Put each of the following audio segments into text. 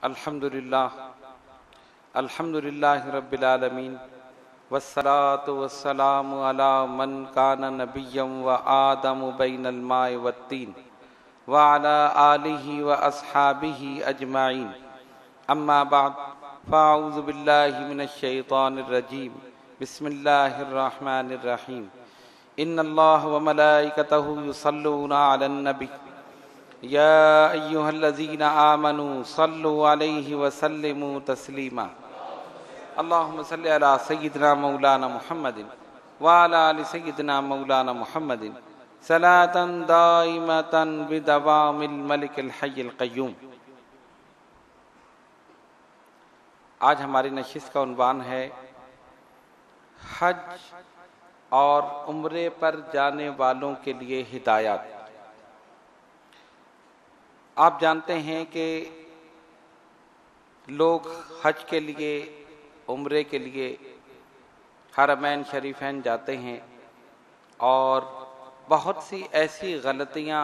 अल्हम्दुलिल्लाह रब्बिल आलमीन वस्सलातु वस्सलामु अला मन कान नबिय्यम व आदम बैनल माइ वत्तीन व अला आलिहि व अस्हाबिहि अजमाइन अम्मा बाद फ़अऊज़ु बिल्लाहि मिनश शैतानिर रजीम बिस्मिल्लाहिर रहमानिर रहीम इन्नल्लाह व मलाइकतहु युसल्लूना अलन नबी या अय्युहल्लज़ीना आमनू सल्लु अलैहि व सल्लिमू तस्लीमा अल्लाहुम्मा सल्लि अला सय्यिदिना मौलाना मुहम्मदिन व अला आलि सय्यिदिना मौलाना मुहम्मदिन सलातन दाइमतन बिदवामिल मलिकिल हय्यिल क़य्यूम। आज हमारी नशिस्त का उन्वान है हज और उम्रे पर जाने वालों के लिए हिदायत। आप जानते हैं कि लोग हज के लिए उम्रे के लिए हरमैन शरीफैन जाते हैं और बहुत सी ऐसी गलतियां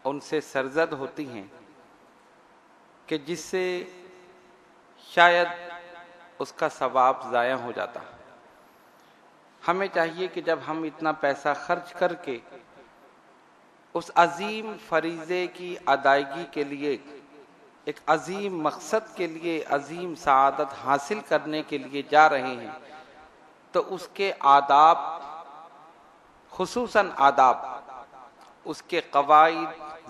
उनसे सरजद होती हैं कि जिससे शायद उसका सवाब ज़ाया हो जाता। हमें चाहिए कि जब हम इतना पैसा खर्च करके उस अजीम फरीज़े की अदायगी के लिए, एक अजीम मकसद के लिए, अजीम सआदत हासिल करने के लिए जा रहे हैं, तो उसके आदाब, खुसूसन आदाब, उसके कवाइद,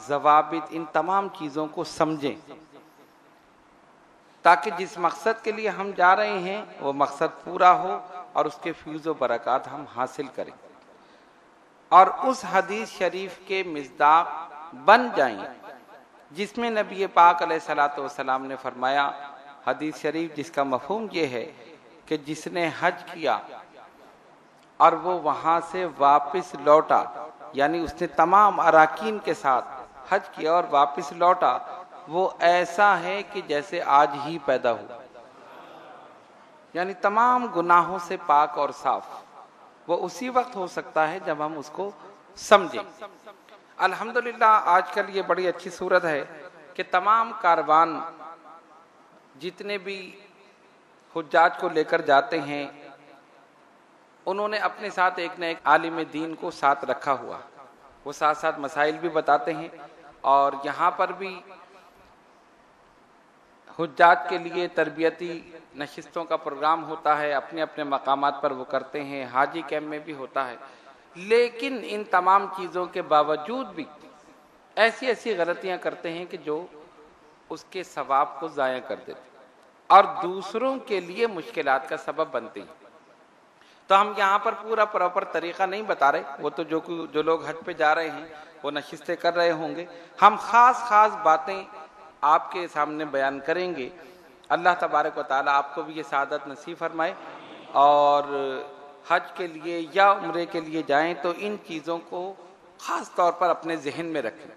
ज़वाबित, इन तमाम चीज़ों को समझें ताकि जिस मकसद के लिए हम जा रहे हैं वो मकसद पूरा हो और उसके फैज़ व बरक़ात हम हासिल करें और उस हदीस शरीफ के मिस्दाक बन जाएं जिसमें नबी पाक अलैहिस्सलातु वस्सलाम ने फरमाया, हदीस शरीफ जिसका मफ़हूम ये है कि जिसने हज किया और वो वहाँ से वापस लौटा, यानी उसने तमाम अराकीन के साथ हज किया और वापस लौटा, वो ऐसा है कि जैसे आज ही पैदा हुआ, यानी तमाम गुनाहों से पाक और साफ। वो उसी वक्त हो सकता है जब हम उसको समझें। अल्हम्दुलिल्लाह आजकल ये बड़ी अच्छी सूरत है कि तमाम कारवान जितने भी हुज्जाज को लेकर जाते हैं उन्होंने अपने साथ एक न एक आलिम दीन को साथ रखा हुआ। वो साथ साथ मसाइल भी बताते हैं और यहाँ पर भी हुज्जाज के लिए तरबियती नशिस्तों का प्रोग्राम होता है, अपने अपने मकामात पर वो करते हैं, हाजी कैंप में भी होता है। लेकिन इन तमाम चीज़ों के बावजूद भी ऐसी ऐसी गलतियां करते हैं कि जो उसके सवाब को ज़ाया कर देते और दूसरों के लिए मुश्किलात का सबब बनते हैं। तो हम यहाँ पर पूरा प्रॉपर तरीक़ा नहीं बता रहे, वो तो जो लोग हज पे जा रहे हैं वो नशिस्तें कर रहे होंगे। हम ख़ास बातें आपके सामने बयान करेंगे। अल्लाह तबारक व तआला आपको भी ये सादत नसीब फरमाए और हज के लिए या उम्रे के लिए जाएं तो इन चीज़ों को ख़ास तौर पर अपने जहन में रखें।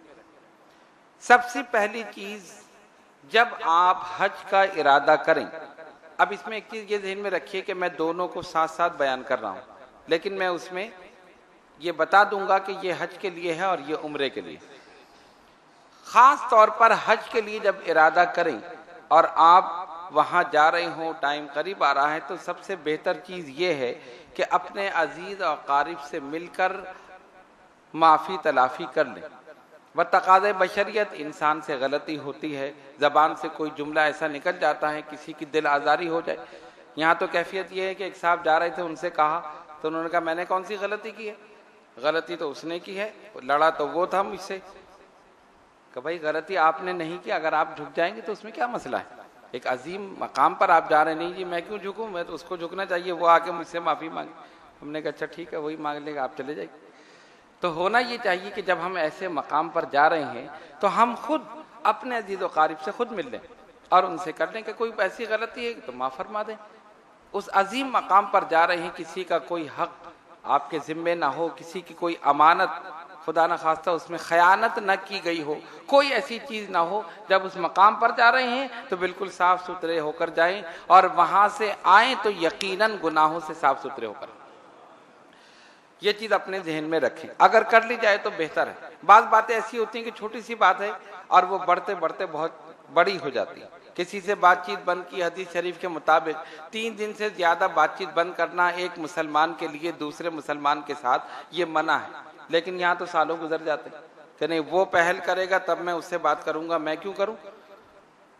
सबसे पहली चीज़, जब आप हज का इरादा करें, अब इसमें एक चीज़ ये जहन में रखिए कि मैं दोनों को साथ साथ बयान कर रहा हूँ, लेकिन मैं उसमें ये बता दूंगा कि ये हज के लिए है और ये उम्रे के लिए। ख़ास तौर पर हज के लिए जब इरादा करें और आप वहाँ जा रहे हों, टाइम करीब आ रहा है, तो सबसे बेहतर चीज़ ये है कि अपने अजीज़ और क़ारिब से मिलकर माफ़ी तलाफ़ी कर लें। व तक़ाज़े बशरियत, इंसान से गलती होती है, ज़बान से कोई जुमला ऐसा निकल जाता है किसी की दिल आज़ारी हो जाए। यहाँ तो कैफियत ये है कि एक साहब जा रहे थे, उनसे कहा तो उन्होंने कहा मैंने कौन सी गलती की है, गलती तो उसने की है, लड़ा तो वो था मुझसे। कि भाई गलती आपने नहीं की, अगर आप झुक जाएंगे तो उसमें क्या मसला है। एक अजीम मकाम पर आप जा रहे, नहीं जी मैं क्यों झुकूं, मैं तो उसको झुकना चाहिए, वो आके मुझसे माफ़ी मांगे। हमने कहा अच्छा ठीक है, वही मांग लेगा, आप चले जाइए। तो होना ये चाहिए कि जब हम ऐसे मकाम पर जा रहे हैं तो हम खुद अपने अजीज़ व क़ारिब से खुद मिल लें और उनसे कर लें कि कोई ऐसी गलती है तो माफ़ फरमा दें। उस अजीम मकाम पर जा रहे हैं, किसी का कोई हक आपके ज़िम्मे ना हो, किसी की कोई अमानत खुदा न खास्ता उसमें खयानत न की गई हो, कोई ऐसी चीज़ ना हो। जब उस मकाम पर जा रहे हैं तो बिल्कुल साफ़ सुथरे होकर जाएं और वहाँ से आएँ तो यकीनन गुनाहों से साफ़ सुथरे होकर। ये चीज़ अपने जहन में रखें, अगर कर ली जाए तो बेहतर है। बात बातें ऐसी होती हैं कि छोटी सी बात है और वो बढ़ते बढ़ते बहुत बड़ी हो जाती है। किसी से बातचीत बंद की, हदीस शरीफ के मुताबिक 3 दिन से ज्यादा बातचीत बंद करना एक मुसलमान के लिए दूसरे मुसलमान के साथ ये मना है। लेकिन यहाँ तो सालों गुजर जाते हैं कि नहीं, वो पहल करेगा तब मैं उससे बात करूंगा, मैं क्यों करूं।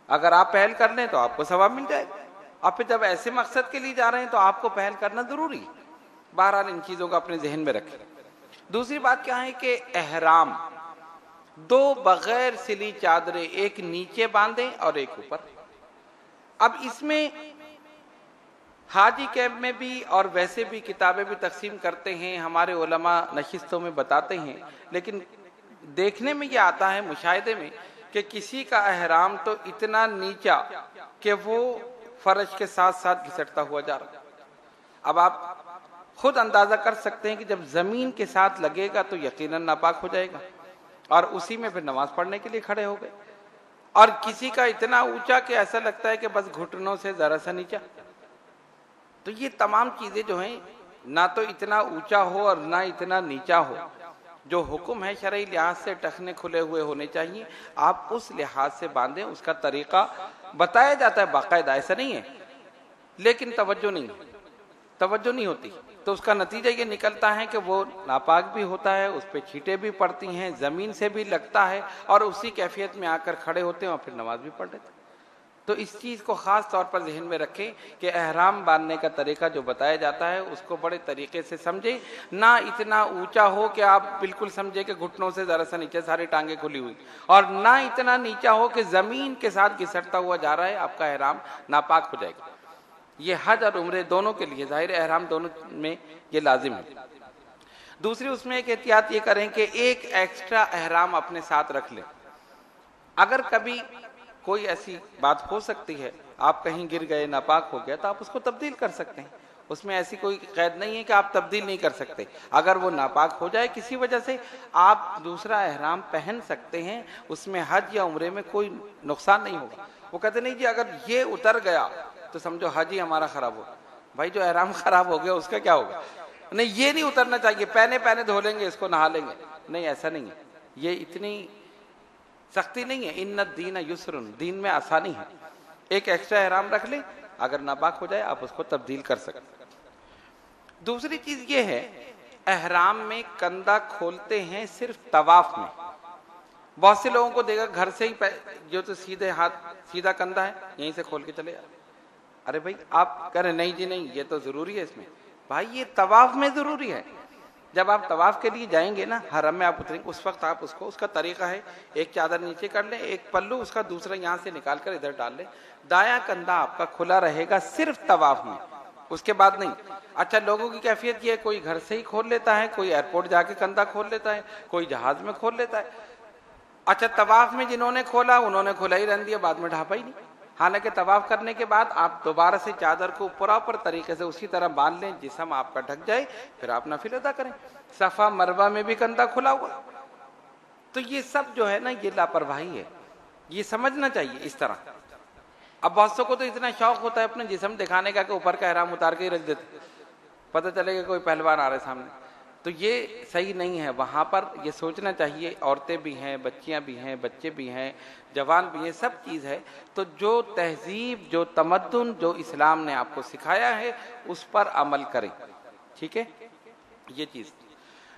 अगर आप पहल कर लें तो आपको सवाब मिल जाएगा, और फिर जब ऐसे मकसद के लिए जा रहे हैं तो आपको पहल करना जरूरी है। बहरहाल इन चीजों को अपने जहन में रखें। दूसरी बात क्या है कि एहराम 2 बगैर सिली चादरें, एक नीचे बांधें और एक ऊपर। अब इसमें हाजी कैंप में भी और वैसे भी किताबें भी तकसीम करते हैं, हमारे उलमा नशिस्तों में बताते हैं, लेकिन देखने में यह आता है मुशाहिदे में कि किसी का एहराम तो इतना नीचा कि वो फर्श के साथ साथ घिसटता हुआ जा रहा है। अब आप खुद अंदाजा कर सकते हैं कि जब जमीन के साथ लगेगा तो यकीनन नापाक हो जाएगा, और उसी में फिर नमाज पढ़ने के लिए खड़े हो गए। और किसी का इतना ऊंचा कि ऐसा लगता है कि बस घुटनों से जरा सा नीचा। तो ये तमाम चीजें जो हैं, ना तो इतना ऊंचा हो और ना इतना नीचा हो। जो हुक्म है शरई लिहाज से टखने खुले हुए होने चाहिए, आप उस लिहाज से बांधें। उसका तरीका बताया जाता है बाकायदा, ऐसा नहीं है, लेकिन तवज्जो नहीं होती। तो उसका नतीजा ये निकलता है कि वो नापाक भी होता है, उस पर छींटे भी पड़ती हैं, जमीन से भी लगता है, और उसी कैफियत में आकर खड़े होते हैं और फिर नमाज भी पढ़ लेते हैं। तो इस चीज को खास तौर पर जहन में रखें कि एहराम बांधने का तरीका जो बताया जाता है उसको बड़े तरीके से समझे। ना इतना ऊंचा हो कि आप बिल्कुल समझे कि घुटनों से जरा सा नीचे सारी टांगे खुली हुई, और ना इतना नीचा हो कि जमीन के साथ घिसटता हुआ जा रहा है, आपका एहराम नापाक हो जाएगा। ये हज और उम्रे दोनों के लिए, जाहिर एहराम दोनों में ये लाजिम है। दूसरी उसमें एक एहतियात ये करें कि एक एक्स्ट्रा एहराम अपने साथ रख लें। अगर कभी कोई ऐसी बात हो सकती है, आप कहीं गिर गए, नापाक हो गया, तो आप उसको तब्दील कर सकते हैं। उसमें ऐसी कोई कैद नहीं है कि आप तब्दील नहीं कर सकते। अगर वो नापाक हो जाए किसी वजह से, आप दूसरा एहराम पहन सकते हैं, उसमें हज या उम्रे में कोई नुकसान नहीं होगा। वो कहते नहीं जी अगर ये उतर गया तो समझो हज ही हमारा खराब हो। भाई जो एहराम खराब हो गया उसका क्या होगा? नहीं, ये नहीं उतरना चाहिए, पहने धो लेंगे, इसको नहा लेंगे। नहीं, ऐसा नहीं है, ये इतनी सख्ती नहीं है। इन्ना दीन युस्रुन, दीन में आसानी है। एक एक्स्ट्रा एहराम रख ले, अगर नापाक हो जाए आप उसको तब्दील कर सकते। दूसरी चीज ये है, एहराम में कंधा खोलते हैं सिर्फ तवाफ में। बहुत से लोगों को देखा घर से ही जो तो सीधे हाथ, सीधा कंधा है, यहीं से खोल के चले जाते। अरे भाई आप कह रहे नहीं जी नहीं, ये तो जरूरी है इसमें। भाई ये तवाफ में जरूरी है। जब आप तवाफ के लिए जाएंगे ना, हरम में आप उतरेंगे, उस वक्त आप उसका तरीका है, एक चादर नीचे कर लें, एक पल्लू उसका दूसरा यहाँ से निकाल कर इधर डाल लें। दायां कंधा आपका खुला रहेगा सिर्फ तवाफ में, उसके बाद नहीं। अच्छा, लोगों की कैफियत ये, कोई घर से ही खोल लेता है, कोई एयरपोर्ट जाके कंधा खोल लेता है, कोई जहाज में खोल लेता है। अच्छा, तवाफ में जिन्होंने खोला उन्होंने खुला ही रहने दिया, बाद में ढापा ही नहीं। हालांकि तवाफ करने के बाद आप दोबारा से चादर को प्रॉपर तरीके से उसी तरह बांध लें, जिस्म आपका ढक जाए, फिर आप नफिल अदा करें। सफा मरवा में भी कंधा खुला हुआ। तो ये सब जो है ना, ये लापरवाही है, ये समझना चाहिए इस तरह। अब बहुत को तो इतना शौक होता है अपने जिस्म दिखाने का कि ऊपर का एहराम उतार के ही रख देते, पता चलेगा कोई पहलवान आ रहे सामने। तो ये सही नहीं है। वहां पर ये सोचना चाहिए, औरतें भी हैं, बच्चियां भी हैं, बच्चे भी हैं, जवान भी हैं, सब चीज है। तो जो तहजीब, जो तमद्दुन, जो इस्लाम ने आपको सिखाया है उस पर अमल करें, ठीक है, ये चीज।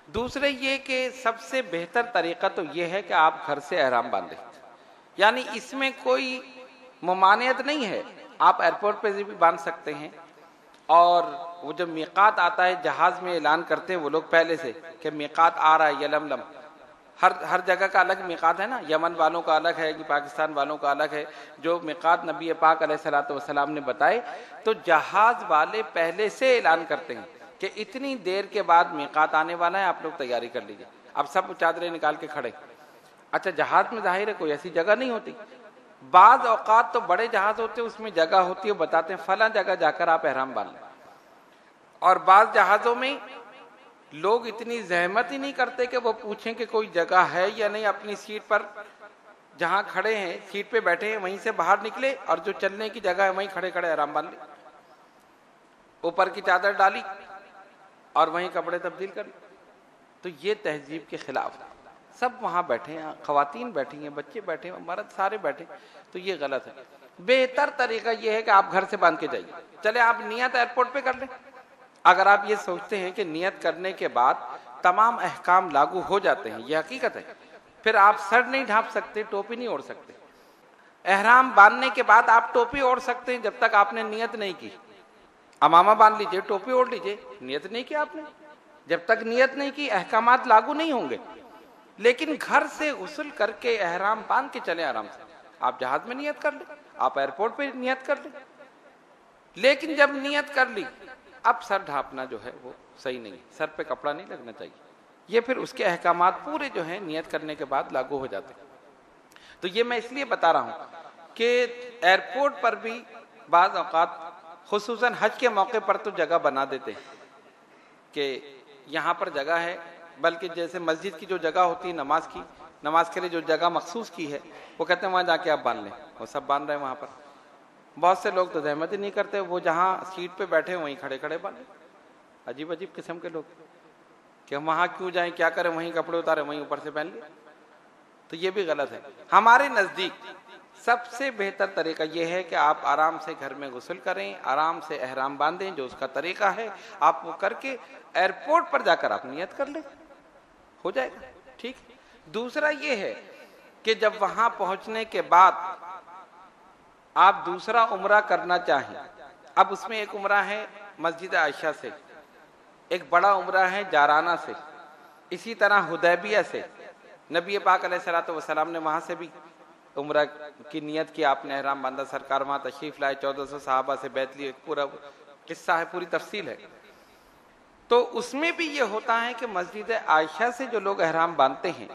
दूसरे ये कि सबसे बेहतर तरीका तो ये है कि आप घर से एहराम बांधें, यानी इसमें कोई मुमानियत नहीं है। आप एयरपोर्ट पे भी बांध सकते हैं, और वो जब मीकात आता है, जहाज में ऐलान करते हैं वो लोग पहले से कि मीकात आ रहा है यलमलम। हर जगह का अलग मीकात है ना, यमन वालों का अलग है कि पाकिस्तान वालों का अलग है। जो मीकात नबी पाक अलैहिस्सलातु वस्सलाम ने बताए, तो जहाज वाले पहले से ऐलान करते हैं कि इतनी देर के बाद मीकात आने वाला है, आप लोग तैयारी कर लीजिए। अब सब चादरें निकाल के खड़े। अच्छा, जहाज में जाहिर है कोई ऐसी जगह नहीं होती। बाज औकात तो बड़े जहाज होते हैं, उसमें जगह होती है, बताते हैं फला जगह जाकर आप एहराम बांध लें। और बाज जहाजों में लोग इतनी जहमत ही नहीं करते कि वो पूछें कि कोई जगह है या नहीं। अपनी सीट पर जहां खड़े हैं, सीट पे बैठे हैं, वहीं से बाहर निकले और जो चलने की जगह है वहीं खड़े खड़े एहराम बांध ले, ऊपर की चादर डाली और वहीं कपड़े तब्दील कर। तो ये तहजीब के खिलाफ, सब वहां बैठे हैं, खवातीन बैठी हैं, बच्चे बैठे हैं, मर्द सारे बैठे, तो ये गलत है। बेहतर तरीका ये है कि आप घर से बांध के जाइए। चले आप नियत एयरपोर्ट पे कर लें। अगर आप ये सोचते हैं कि नियत करने के बाद तमाम अहकाम लागू हो जाते हैं, ये हकीकत है, फिर आप सर नहीं ढांप सकते, टोपी नहीं ओढ़ सकते। एहराम बांधने के बाद आप टोपी ओढ़ सकते हैं जब तक आपने नियत नहीं की। अमामा बांध लीजिए, टोपी ओढ़ लीजिए, नियत नहीं की आपने। जब तक नियत नहीं की अहकामात लागू नहीं होंगे। लेकिन घर से गुस्ल करके एहराम बांध के चले आराम से। आप जहाज में नियत कर ले, आप एयरपोर्ट पे नियत कर ले, लेकिन जब नियत कर ली अब सर ढांपना जो है वो सही नहीं, सर पे कपड़ा नहीं लगना चाहिए। ये फिर उसके अहकामात पूरे जो है नियत करने के बाद लागू हो जाते हैं। तो ये मैं इसलिए बता रहा हूं कि एयरपोर्ट पर भी बाज़ औक़ात खुसूसन हज के मौके पर तो जगह बना देते हैं कि यहाँ पर जगह है, बल्कि जैसे मस्जिद की जो जगह होती है नमाज के लिए जो जगह मखसूस की है, वो कहते हैं वहाँ जाके आप बांध लें। वो सब बांध रहे हैं वहाँ पर। बहुत से लोग तो जहमत ही नहीं करते, वो जहाँ सीट पे बैठे हैं वहीं खड़े खड़े बांधे। अजीब अजीब किस्म के लोग कि हम वहाँ क्यों जाएं, क्या करें, वहीं कपड़े उतारे वहीं ऊपर से पहन लिए। तो ये भी गलत है। हमारे नज़दीक सबसे बेहतर तरीका यह है कि आप आराम से घर में गुस्ल करें, आराम से एहराम बांधें, जो उसका तरीका है आप वो करके एयरपोर्ट पर जाकर आप नियत कर लें, हो जाएगा, ठीक। दूसरा ये है कि जब वहां पहुंचने के बाद आप दूसरा उम्रा करना चाहें, अब उसमें एक उम्रा है मस्जिद आयशा से, एक बड़ा उम्रा है जाराना से, इसी तरह हुदैबिया से। नबी पाक अलैहिस्सलातु वस्सलाम ने वहां से भी उम्रा की नियत की, आपने एहराम बांधा, सरकार वहां तशरीफ लाए, 1400 सहाबा से बैत ली, पूरा किस्सा है, पूरी तफसील है। तो उसमें भी ये होता है कि मस्जिद आयशा से जो लोग एहराम बांधते हैं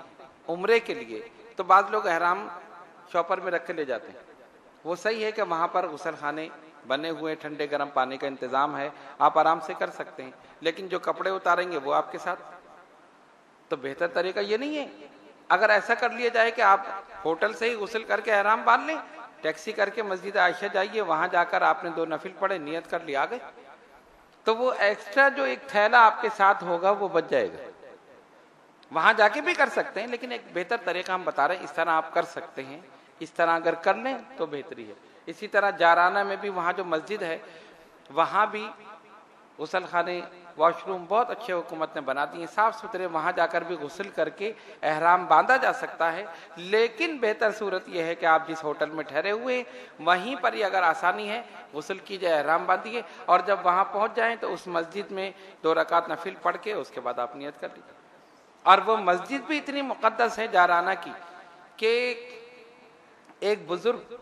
उम्रे के लिए, तो बाद लोग एहराम शॉपर में रख के ले जाते हैं। वो सही है कि वहां पर गुसल खाने बने हुए, ठंडे गर्म पानी का इंतजाम है, आप आराम से कर सकते हैं, लेकिन जो कपड़े उतारेंगे वो आपके साथ। तो बेहतर तरीका ये नहीं है, अगर ऐसा कर लिया जाए कि आप होटल से ही गुस्ल करके एहराम बांध लें, टैक्सी करके मस्जिद आयशा जाइए, वहां जाकर आपने 2 नफिल पढ़े, नियत कर लिया, आ गए, तो वो एक्स्ट्रा जो एक थैला आपके साथ होगा वो बच जाएगा। वहां जाके भी कर सकते हैं, लेकिन एक बेहतर तरीका हम बता रहे हैं, इस तरह आप कर सकते हैं। इस तरह अगर कर लें तो बेहतरी है। इसी तरह जाराना में भी वहां जो मस्जिद है वहां भी गुस्ल खाने, वॉशरूम बहुत अच्छे हुकूमत ने बना दिए, साफ सुथरे, वहां जाकर भी गुस्ल करके एहराम बांधा जा सकता है। लेकिन बेहतर सूरत यह है कि आप जिस होटल में ठहरे हुए वहीं पर ही अगर आसानी है गुस्ल कीजिए, एहराम बांधिए, और जब वहां पहुंच जाएं तो उस मस्जिद में 2 रकात नफिल पढ़ के उसके बाद आप नियत कर लीजिए। और वो मस्जिद भी इतनी मुकद्दस है जाराना की कि एक बुजुर्ग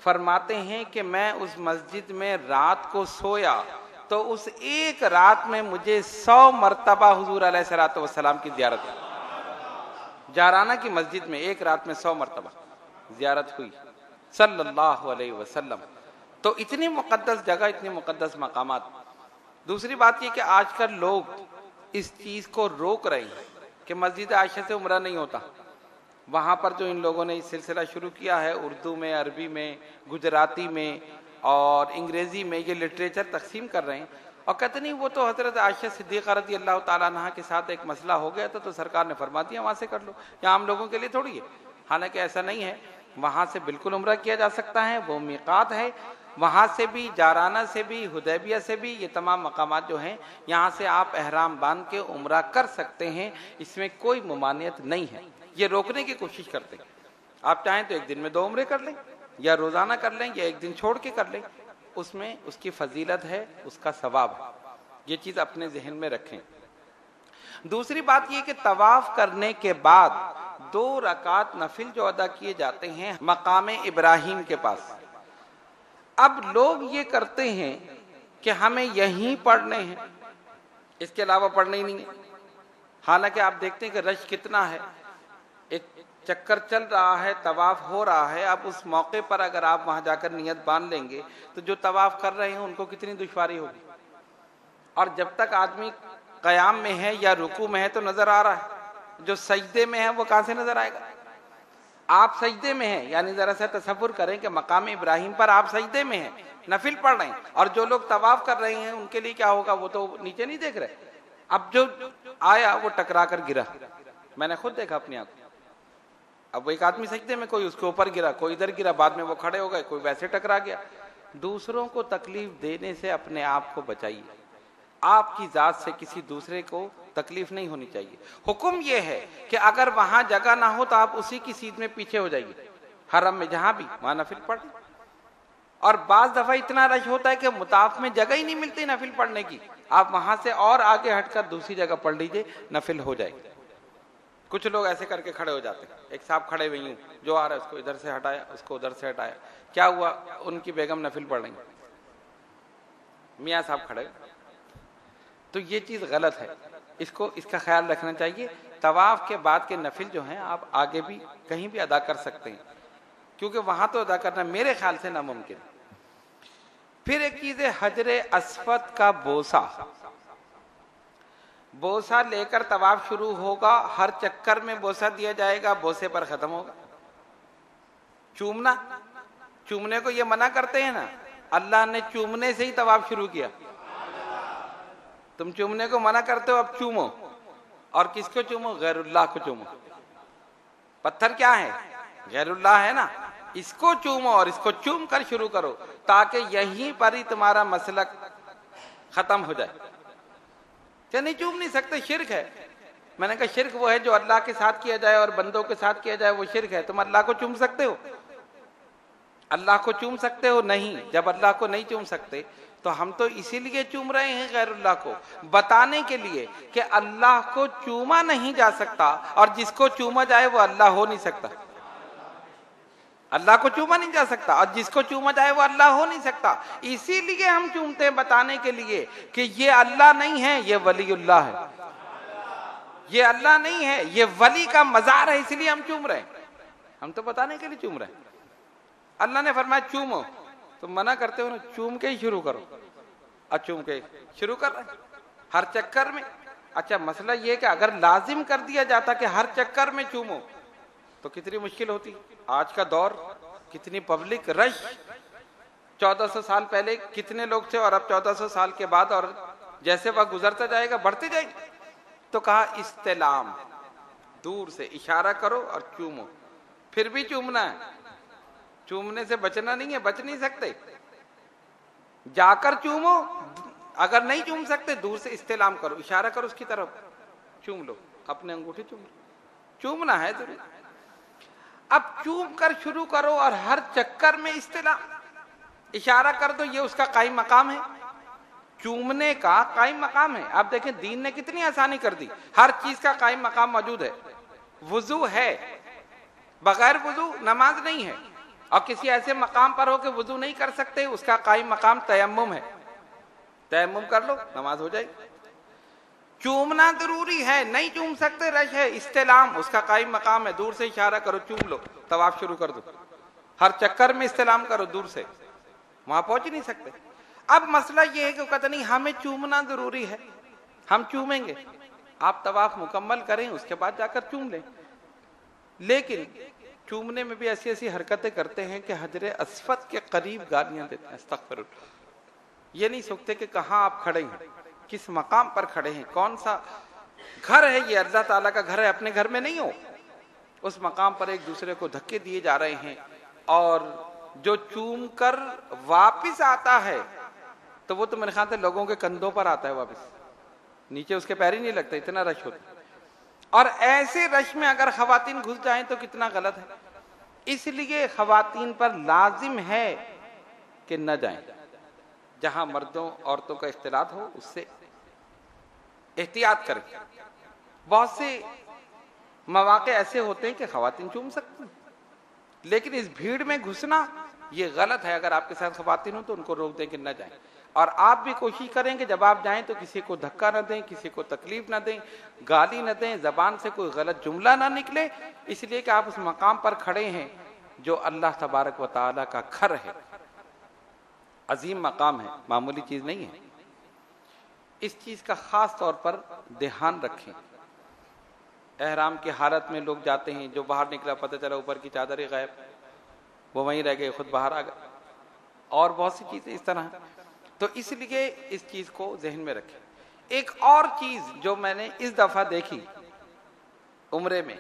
फरमाते हैं कि मैं उस मस्जिद में रात को सोया तो उस एक रात में मुझे 100 मरतबा हुजूर अलैहिस्सलातु वस्सलाम की ज़ियारत हुई। जाराना की मस्जिद में एक रात में 100 मरतबा ज़ियारत हुई सल्लल्लाहु अलैहि वसल्लम। तो इतनी मुकद्दस जगह, इतनी मुकद्दस मकामात। दूसरी बात यह कि आजकल लोग इस चीज को रोक रहे हैं कि मस्जिद आयशा से उम्रा नहीं होता। वहां पर जो इन लोगों ने इस सिलसिला शुरू किया है, उर्दू में, अरबी में, गुजराती में और अंग्रेजी में ये लिटरेचर तकसीम कर रहे हैं और कहते नहीं वो तो हजरत आयशा सिद्दीक़ा रज़ी अल्लाह ताला अन्हा के साथ एक मसला हो गया था तो सरकार ने फरमा दिया वहां से कर लो, यहाँ आम लोगों के लिए थोड़ी है। हालांकि ऐसा नहीं है, वहां से बिल्कुल उम्रा किया जा सकता है, वो मीक़ात है। वहां से भी, जाराना से भी, हुदैबिया से भी, ये तमाम मकामात जो हैं यहाँ से आप एहराम बांध के उम्रा कर सकते हैं, इसमें कोई मुमानियत नहीं है। ये रोकने की कोशिश करते हैं। आप चाहें तो एक दिन में 2 उम्रे कर लें, या रोजाना कर लें, या एक दिन छोड़ के कर लें, उसमें उसकी फजीलत है, उसका सवाब है। ये चीज अपने जहन में रखें। दूसरी बात यह कि तवाफ करने के बाद 2 रकात नफिल जो अदा किए जाते हैं मकाम इब्राहिम के पास, अब लोग ये करते हैं कि हमें यहीं पढ़ने हैं, इसके अलावा पढ़ने ही नहीं है। हालांकि आप देखते हैं कि रश कितना है, एक चक्कर चल रहा है, तवाफ हो रहा है। अब उस मौके पर अगर आप वहां जाकर नियत बांध लेंगे तो जो तवाफ कर रहे हैं उनको कितनी दुश्वारी होगी। और जब तक आदमी कयाम में है या रुकू में है तो नजर आ रहा है, जो सजदे में है वो कहां से नजर आएगा। आप सजदे में हैं, यानी जरा सा तसव्वुर करें कि मकाम इब्राहिम पर आप सजदे में हैं, नफिल पढ़ रहे हैं, और जो लोग तवाफ कर रहे हैं उनके लिए क्या होगा, वो तो नीचे नहीं देख रहे। अब जो आया वो टकरा कर गिरा, मैंने खुद देखा अपनी आंखों। अब एक आदमी सजदे में, कोई उसके ऊपर गिरा, कोई इधर गिरा, बाद में वो खड़े हो गए, कोई वैसे टकरा गया। दूसरों को तकलीफ देने से अपने आप को बचाइए। आपकी जात से किसी दूसरे को तकलीफ नहीं होनी चाहिए। हुक्म यह है कि अगर वहां जगह ना हो तो आप उसी की सीट में पीछे हो जाइए, हरम में जहां भी, वहां नफिल पढ़। और बाज दफा इतना रश होता है कि मुताफ में जगह ही नहीं मिलती नफिल पढ़ने की, आप वहां से और आगे हटकर दूसरी जगह पढ़ लीजिए, नफिल हो जाएगी। कुछ लोग ऐसे करके खड़े हो जाते हैं, एक साहब खड़े हुए यूं, जो आ रहा है उसको इधर से हटाया, उसको उधर से हटाया, क्या हुआ, उनकी बेगम नफिल पढ़ रही, मियाँ साहब खड़े। तो ये चीज गलत है, इसका ख्याल रखना चाहिए। तवाफ के बाद के नफिल जो हैं आप आगे भी कहीं भी अदा कर सकते हैं, क्योंकि वहां तो अदा करना मेरे ख्याल से नामुमकिन। फिर एक चीज है हजरे अस्वद का बोसा। बोसा लेकर तवाफ शुरू होगा, हर चक्कर में बोसा दिया जाएगा, बोसे पर खत्म होगा। चूमना, चूमने को ये मना करते हैं ना, अल्लाह ने चूमने से ही तवाफ शुरू किया। तुम चूमने को मना करते हो, अब चूमो। और किसको चूमो? गैरुल्लाह को चूमो। पत्थर क्या है? गैरुल्लाह है ना, इसको चूमो और इसको चूम कर शुरू करो, ताकि यहीं पर ही तुम्हारा मसलक खत्म हो जाए। क्या नहीं चूम नहीं सकते? शिर्क है। मैंने कहा शिर्क वो है जो अल्लाह के साथ किया जाए और बंदों के साथ किया जाए, वो शिर्क है। तुम अल्लाह को चूम सकते हो? अल्लाह को चूम सकते हो? नहीं। जब अल्लाह को नहीं चूम सकते तो हम तो इसीलिए चूम रहे हैं गैरुल्लाह को, बताने के लिए कि अल्लाह को चूमा नहीं जा सकता, और जिसको चूमा जाए वो अल्लाह हो नहीं सकता। अल्लाह को चूमा नहीं जा सकता और जिसको चूमा जाए वो अल्लाह हो नहीं सकता। इसीलिए हम चूमते हैं, बताने के लिए कि ये अल्लाह नहीं है, ये वलीउल्लाह है। ये अल्लाह नहीं है, ये वली का मजार है, इसलिए हम चूम रहे हैं। हम तो बताने के लिए चूम रहे हैं। अल्लाह ने फरमाया चूमो, तुम मना करते हो ना, चूम के ही शुरू करो। और चूम के शुरू कर रहे हर चक्कर में। अच्छा, मसला ये कि अगर लाजिम कर दिया जाता कि हर चक्कर में चूमो तो कितनी मुश्किल होती। आज का दौर, कितनी पब्लिक रश, 1400 साल पहले कितने लोग थे और अब 1400 साल के बाद, और जैसे वह गुजरता जाएगा बढ़ते जाएंगे। तो कहा इस्तेलाम, दूर से इशारा करो और चूमो। फिर भी चूमना है, चूमने से बचना नहीं है, बच नहीं सकते। जाकर चूमो, अगर नहीं चूम सकते दूर से इस्तेलाम करो, इशारा करो उसकी तरफ, चूम लो, अपने अंगूठे चूम लो। चूमना है जरूर। अब चूम कर शुरू करो और हर चक्कर में इस्तेलाम, इशारा कर दो, ये उसका कायम मकाम है। चूमने का कायम मकाम है। आप देखें दीन ने कितनी आसानी कर दी, हर चीज का कायम मकाम मौजूद है। वुजू है, बगैर वुजू नमाज नहीं है। और किसी ऐसे मकाम पर हो कि वुजू नहीं कर सकते, उसका कायम मकाम तयम्मुम है, तयम्मुम कर लो, नमाज हो जाएगी। चूमना जरूरी है, नहीं चूम सकते रश है, इस्तेलाम उसका कायम मकाम है, दूर से इशारा करो, चूम लो, तवाफ शुरू कर दो। हर चक्कर में इस्तेलाम करो, दूर से, वहां पहुंच ही नहीं सकते। अब मसला ये है कि कहते नहीं हमें चूमना जरूरी है, हम चूमेंगे। आप तवाफ मुकम्मल करें, उसके बाद जाकर चूम लें। लेकिन चूमने में भी ऐसी ऐसी हरकतें करते हैं कि हजरे अस्वद के करीब गालियां देते हैं। अस्तगफिरुल्लाह। ये नहीं सोचते कि कहाँ आप खड़े हैं, किस मकाम पर खड़े हैं, कौन सा घर है ये, अल्लाह ताला का घर है, अपने घर में नहीं हो। उस मकाम पर एक दूसरे को धक्के दिए जा रहे हैं। और जो चूम कर वापिस आता है तो वो तो मेरे ख्याल से लोगों के कंधों पर आता है वापिस, नीचे उसके पैर ही नहीं लगता, इतना रश होता है। और ऐसे रश में अगर खवातीन घुस जाएं तो कितना गलत है। इसलिए खवातीन पर लाजिम है कि न जाएं, जहां मर्दों औरतों का इख्तिलात हो उससे एहतियात करें। बहुत से मौके ऐसे होते हैं कि खवातीन चूम सकती हैं, लेकिन इस भीड़ में घुसना ये गलत है। अगर आपके साथ खवातीन हो तो उनको रोक दें कि न जाएं। और आप भी कोशिश करें कि जब आप जाएं तो किसी को धक्का न दें, किसी को तकलीफ न दें, गाली न दें, जबान से कोई गलत जुमला ना निकले, इसलिए कि आप उस मकाम पर खड़े हैं जो अल्लाह तबारक व तआला का घर है, अजीम मकाम है, मामूली चीज नहीं है। इस चीज का खास तौर पर ध्यान रखें। एहराम की हालत में लोग जाते हैं, जो बाहर निकला पता चला ऊपर की चादर ही गायब, वो वहीं रह गए, खुद बाहर आ गए, और बहुत सी चीजें इस तरह। तो इसलिए इस चीज को जहन में रखें। एक और चीज जो मैंने इस दफा देखी उम्रे में,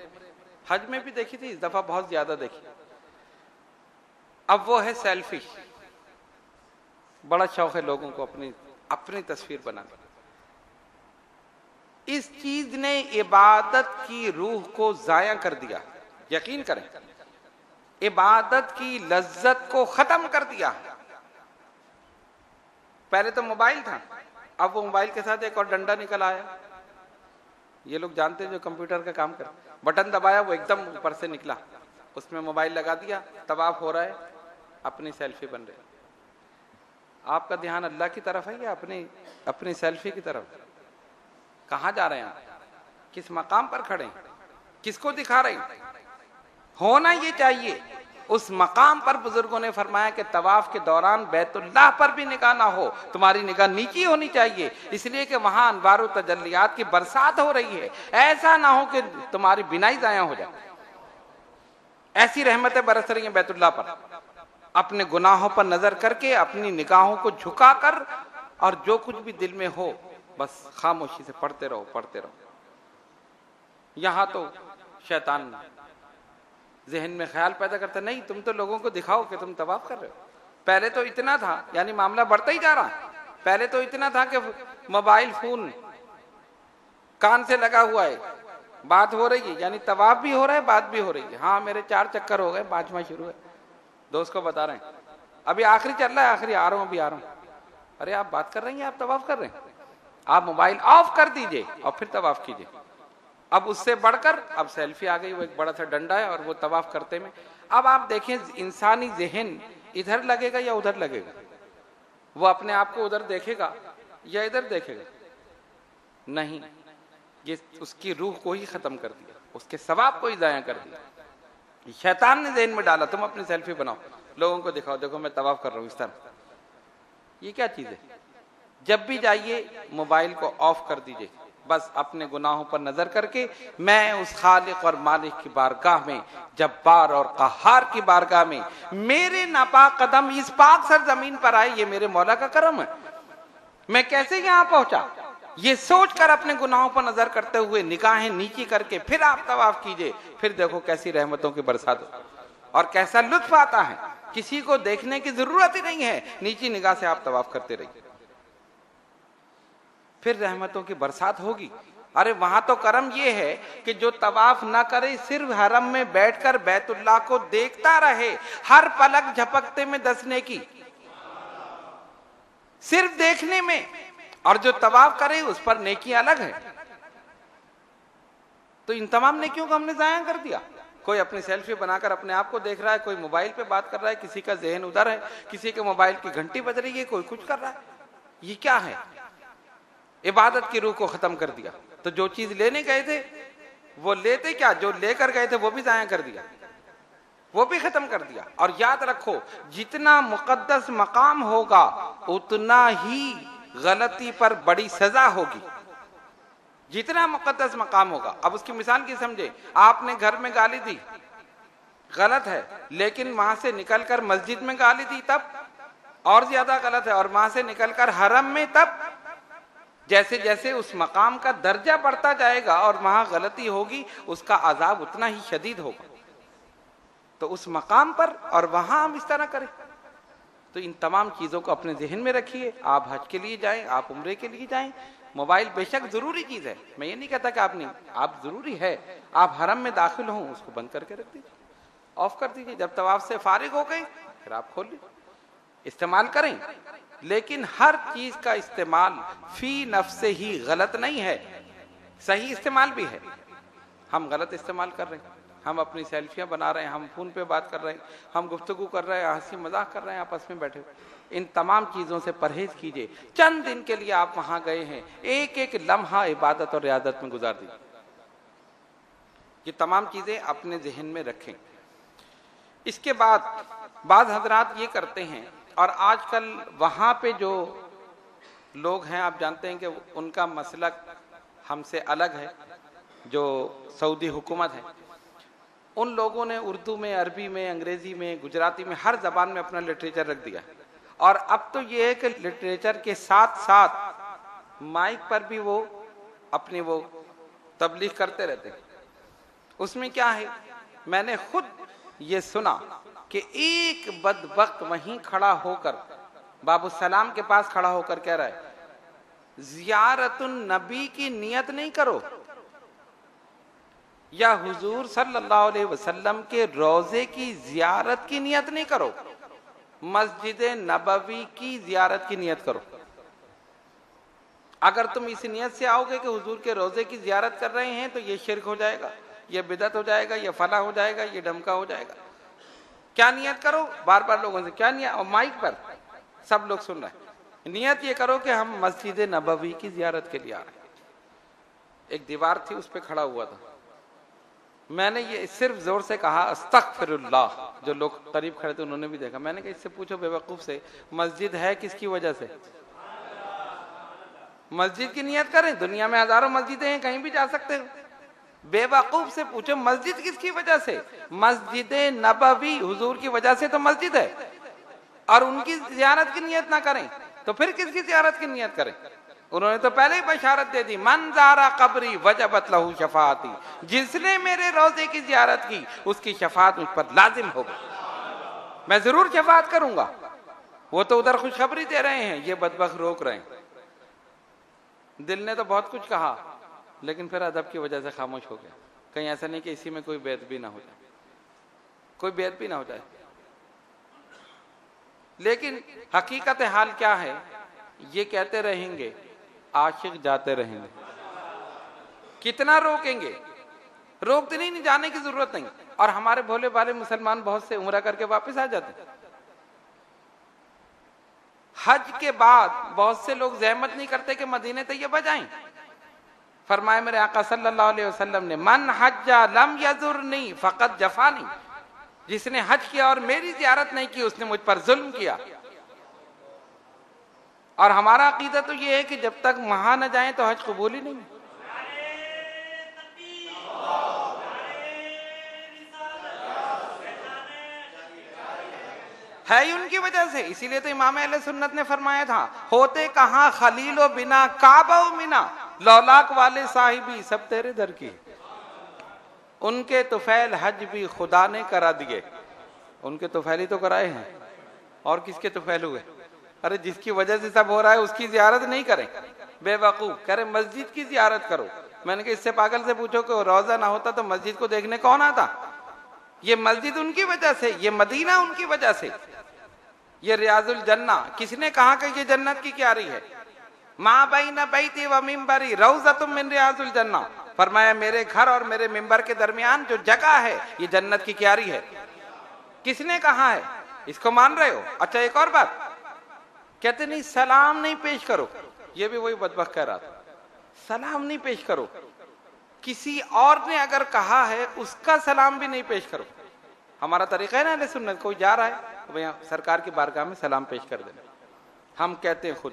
हज में भी देखी थी, इस दफा बहुत ज्यादा देखी। अब वो है सेल्फी। बड़ा शौक है लोगों को अपनी अपनी तस्वीर बनाने। इस चीज ने इबादत की रूह को जाया कर दिया। यकीन करें, इबादत की लज्जत को खत्म कर दिया। पहले तो मोबाइल था, अब वो मोबाइल के साथ एक और डंडा निकल आया। ये लोग जानते हैं जो कंप्यूटर का काम कर, बटन दबाया वो एकदम ऊपर से निकला, उसमें मोबाइल लगा दिया, तवाफ हो रहा है, अपनी सेल्फी बन रही। आपका ध्यान अल्लाह की तरफ है या अपनी सेल्फी की तरफ? कहां जा रहे हैं आप? किस मकाम पर खड़े हैं? किसको दिखा रहे हैं? होना ये चाहिए उस मकाम पर। बुजुर्गों ने फरमाया कि तवाफ के दौरान बैतुल्लाह पर भी निगाह ना हो, तुम्हारी निगाह नीची होनी चाहिए, इसलिए कि वहां अनवार तजल्लियात की बरसात हो रही है। ऐसा ना हो कि तुम्हारी बिनाई जाया हो जाए। ऐसी रहमतें बरस रही हैं बैतुल्लाह पर। अपने गुनाहों पर नजर करके अपनी निगाहों को झुकाकर, और जो कुछ भी दिल में हो बस खामोशी से पढ़ते रहो, पढ़ते रहो। यहां तो शैतान जहन में ख्याल पैदा करता, नहीं तुम तो लोगों को दिखाओ कि तुम तवाफ कर रहे हो। पहले तो इतना था, यानी मामला बढ़ता ही जा रहा है। पहले तो इतना था कि मोबाइल फोन कान से लगा हुआ है, बात हो रही है, यानी तवाफ भी हो रहा है, बात भी हो रही है। हाँ मेरे 4 चक्कर हो गए, 5वां शुरू है। दोस्त को बता रहे हैं अभी आखिरी चल रहा है, आखिरी आ रहा हूं, अभी आ रहा हूं। अरे आप बात कर रहे हैं, आप तवाफ कर रहे हैं? आप मोबाइल ऑफ कर दीजिए और फिर तवाफ कीजिए। अब उससे बढ़कर अब सेल्फी आ गई, वो एक बड़ा सा डंडा है और वो तवाफ करते में। अब आप देखें इंसानी जहन इधर लगेगा या उधर लगेगा? वो अपने आप को उधर देखेगा या इधर देखेगा? नहीं, ये उसकी रूह को ही खत्म कर दिया, उसके सवाब को ही जाया कर दिया। शैतान ने जहन में डाला तुम अपनी सेल्फी बनाओ, लोगों को दिखाओ, देखो मैं तवाफ कर रहा हूं इस तरह। ये क्या चीज है? जब भी जाइए मोबाइल को ऑफ कर दीजिए, बस अपने गुनाहों पर नजर करके मैं उस खालिक और मालिक की बारगाह में, जब्बार और कहार की बारगाह में, मेरे नापाक कदम इस पाक सरजमीन पर आए, ये मेरे मौला का करम है। मैं कैसे यहां पहुंचा, ये सोचकर अपने गुनाहों पर नजर करते हुए निगाहें नीची करके फिर आप तवाफ कीजिए। फिर देखो कैसी रहमतों की बरसात हो और कैसा लुत्फ आता है। किसी को देखने की जरूरत ही नहीं है, नीची निगाह से आप तवाफ करते रहिए, फिर रहमतों की बरसात होगी। अरे वहां तो करम ये है कि जो तवाफ ना करे, सिर्फ हरम में बैठकर बैतुल्लाह को देखता रहे, हर पलक झपकते में 10 नेकी, सिर्फ देखने में। और जो तवाफ करे उस पर नेकी अलग है। तो इन तमाम नेकियों को हमने जाया कर दिया। कोई अपनी सेल्फी बनाकर अपने आप को देख रहा है, कोई मोबाइल पे बात कर रहा है, किसी का जहन उधर है, किसी के मोबाइल की घंटी बज रही है, कोई कुछ कर रहा है। ये क्या है? इबादत की रूह को खत्म कर दिया। तो जो चीज लेने गए थे वो लेते क्या, जो लेकर गए थे वो भी जाया कर दिया, वो भी खत्म कर दिया। और याद रखो, जितना मुकद्दस मकाम होगा उतना ही गलती पर बड़ी सजा होगी। जितना मुकद्दस मकाम होगा, अब उसकी मिसाल की समझे, आपने घर में गाली दी, गलत है, लेकिन वहां से निकलकर मस्जिद में गाली दी तब और ज्यादा गलत है, और वहां से निकलकर हरम में तब। जैसे जैसे उस मकाम का दर्जा बढ़ता जाएगा और वहां गलती होगी, उसका अजाब उतना ही शदीद होगा। तो उस मकाम पर और वहां हम इस तरह करें। तो इन तमाम चीजों को अपने जहन में रखिए। आप हज के लिए जाएं, आप उम्रे के लिए जाएं। मोबाइल बेशक जरूरी चीज है, मैं ये नहीं कहता कि आप नहीं, आप जरूरी है। आप हरम में दाखिल हो, उसको बंद करके रख दीजिए, ऑफ कर दीजिए। जब तवाफ से फारिग हो गए फिर आप खोल लीजिए, इस्तेमाल करें। लेकिन हर चीज का इस्तेमाल फी नफ्से ही गलत नहीं है, सही इस्तेमाल भी है। हम गलत इस्तेमाल कर रहे हैं, हम अपनी सेल्फियां बना रहे हैं, हम फोन पे बात कर रहे हैं, हम गुफ्तगू कर रहे हैं, हंसी मजाक कर रहे हैं आपस में बैठे हुए। इन तमाम चीजों से परहेज कीजिए। चंद दिन के लिए आप वहां गए हैं, एक एक लम्हा इबादत और रियादत में गुजार दीजिए। ये तमाम चीजें अपने जहन में रखें। इसके बाद बाज़ हजरात ये करते हैं, और आजकल वहां पे जो लोग हैं आप जानते हैं कि उनका मसलक हमसे अलग है, जो सऊदी हुकूमत है। उन लोगों ने उर्दू में, अरबी में, अंग्रेजी में, गुजराती में, हर जबान में अपना लिटरेचर रख दिया। और अब तो ये है कि लिटरेचर के साथ साथ माइक पर भी वो अपनी वो तबलीग करते रहते हैं। उसमें क्या है, मैंने खुद ये सुना कि एक बदबख्त वहीं खड़ा होकर, बाबू सलाम के पास खड़ा होकर कह रहा है, जियारतुन नबी की नियत नहीं करो या हुजूर सल्लल्लाहु अलैहि वसल्लम के रोजे की जियारत की नियत नहीं करो, मस्जिद नबवी की जियारत की नियत करो। अगर तुम इस नियत से आओगे कि हुजूर के रोजे की जियारत कर रहे हैं तो ये शिर्क हो जाएगा, ये बिदअत हो जाएगा, ये फला हो जाएगा, ये ढमका हो जाएगा। क्या नियत करो, बार बार लोगों से क्या नियत, और माइक पर सब लोग सुन रहे हैं, नियत ये करो कि हम मस्जिद नबवी की जियारत के लिए आ रहे हैं। एक दीवार थी, उस पर खड़ा हुआ था, मैंने ये सिर्फ जोर से कहा अस्तगफिरुल्लाह। जो लोग करीब खड़े थे उन्होंने भी देखा। मैंने कहा इससे पूछो बेवकूफ से, मस्जिद है किसकी वजह से? मस्जिद की नियत करें, दुनिया में हजारों मस्जिदें हैं, कहीं भी जा सकते हो। बेवकूफ से पूछो मस्जिद किसकी वजह से? मस्जिद नबवी हुजूर की वजह से तो मस्जिद है, और उनकी जियारत की नियत ना करें तो फिर किसकी जियारत की नियत करें? उन्होंने तो पहले ही बशारत दे दी, मन ज़ारा कब्री वजबत लहू शफाअती, जिसने मेरे रोजे की जियारत की उसकी शफाअत मुझ पर लाजिम होगी, मैं जरूर शफाअत करूंगा। वो तो उधर खुशखबरी दे रहे हैं, ये बदबख्त रोक रहे हैं। दिल ने तो बहुत कुछ कहा, लेकिन फिर अदब की वजह से खामोश हो गया। कहीं ऐसा नहीं कि इसी में कोई बेद भी ना हो जाए, कोई बेद भी ना हो जाए। लेकिन हकीकत हाल क्या है, ये कहते रहेंगे, आशिक जाते रहेंगे। कितना रोकेंगे? रोकते नहीं, जाने की जरूरत नहीं। और हमारे भोले भाले मुसलमान बहुत से उम्रा करके वापस आ जाते हैं। हज के बाद बहुत से लोग जहमत नहीं करते कि मदीने तैयबा जाएं। फरमाया मेरे आका सल्लल्लाहु अलैहि वसल्लम ने, मन हज्जा लम यजुरनी फकत जफानी, जिसने हज किया और मेरी जियारत नहीं की उसने मुझ पर जुल्म किया। और हमारा अकीदा तो ये है कि जब तक वहां न जाए तो हज कबूल ही नहीं है ही उनकी वजह से। इसीलिए तो इमाम अहले सुन्नत ने फरमाया था, होते कहां खलीलो बिना काबा मिना, लौलाक वाले साहिबी सब तेरे दर की। उनके तुफैल हज भी खुदा ने करा दिए। उनके तुफैल ही तो कराए हैं, और किसके तुफैल हुए? अरे जिसकी वजह से सब हो रहा है उसकी जियारत नहीं करें। बेवकूफ कह रहे मस्जिद की जियारत करो। मैंने कहा इससे पागल से पूछो कि रोजा ना होता तो मस्जिद को देखने कौन आता? ये मस्जिद उनकी वजह से, ये मदीना उनकी वजह से, ये रियाजुल जन्ना। किसने कहा कि ये जन्नत की क्यारी है? माँ बैना बैती व मिंबरी रौज़तुम मिन रियाजुल जन्ना। फरमाया मेरे घर और मेरे मिंबर के दरमियान जो जगह है ये जन्नत की क्यारी है। किसने कहा है? इसको मान रहे हो? अच्छा एक और बात कहते, नहीं सलाम नहीं पेश करो। ये भी वही बदबख्त कह रहा था, सलाम नहीं पेश करो। किसी और ने अगर कहा है उसका सलाम भी नहीं पेश करो। हमारा तरीका है ना अहले सुन्नत, कोई जा रहा है तो भैया सरकार की बारगाह में सलाम पेश कर देना, हम कहते हैं खुद।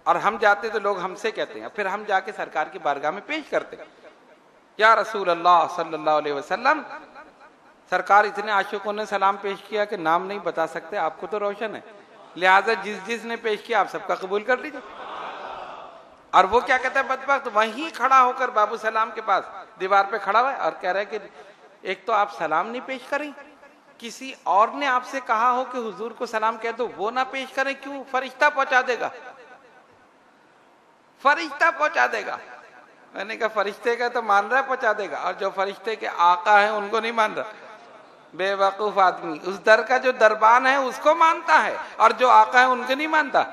और हम जाते तो लोग हमसे कहते हैं, फिर हम जाके सरकार की बारगाह में पेश करते हैं, या रसूल अल्लाह सल्लल्लाहु अलैहि वसल्लम, सरकार इतने आशिकों ने सलाम पेश किया कि नाम नहीं बता सकते, आपको तो रोशन है, लिहाजा जिसने पेश किया आप सबका कबूल कर लीजिए। और वो क्या कहता है बदबख्त, वहीं खड़ा होकर बाबू सलाम के पास दीवार पे खड़ा हुआ है और कह रहा है कि एक तो आप सलाम नहीं पेश करें, किसी और ने आपसे कहा हो कि हुजूर को सलाम कह दो, वो ना पेश करें, क्यों? फरिश्ता पहुंचा देगा, फरिश्ता पहुंचा देगा। मैंने कहा फरिश्ते का तो मान रहा है पहुंचा देगा, और जो फरिश्ते के आका है उनको नहीं मान रहा। बेवकूफ आदमी, उस दर का जो दरबान है उसको मानता है, और जो आका है उनको नहीं मानता।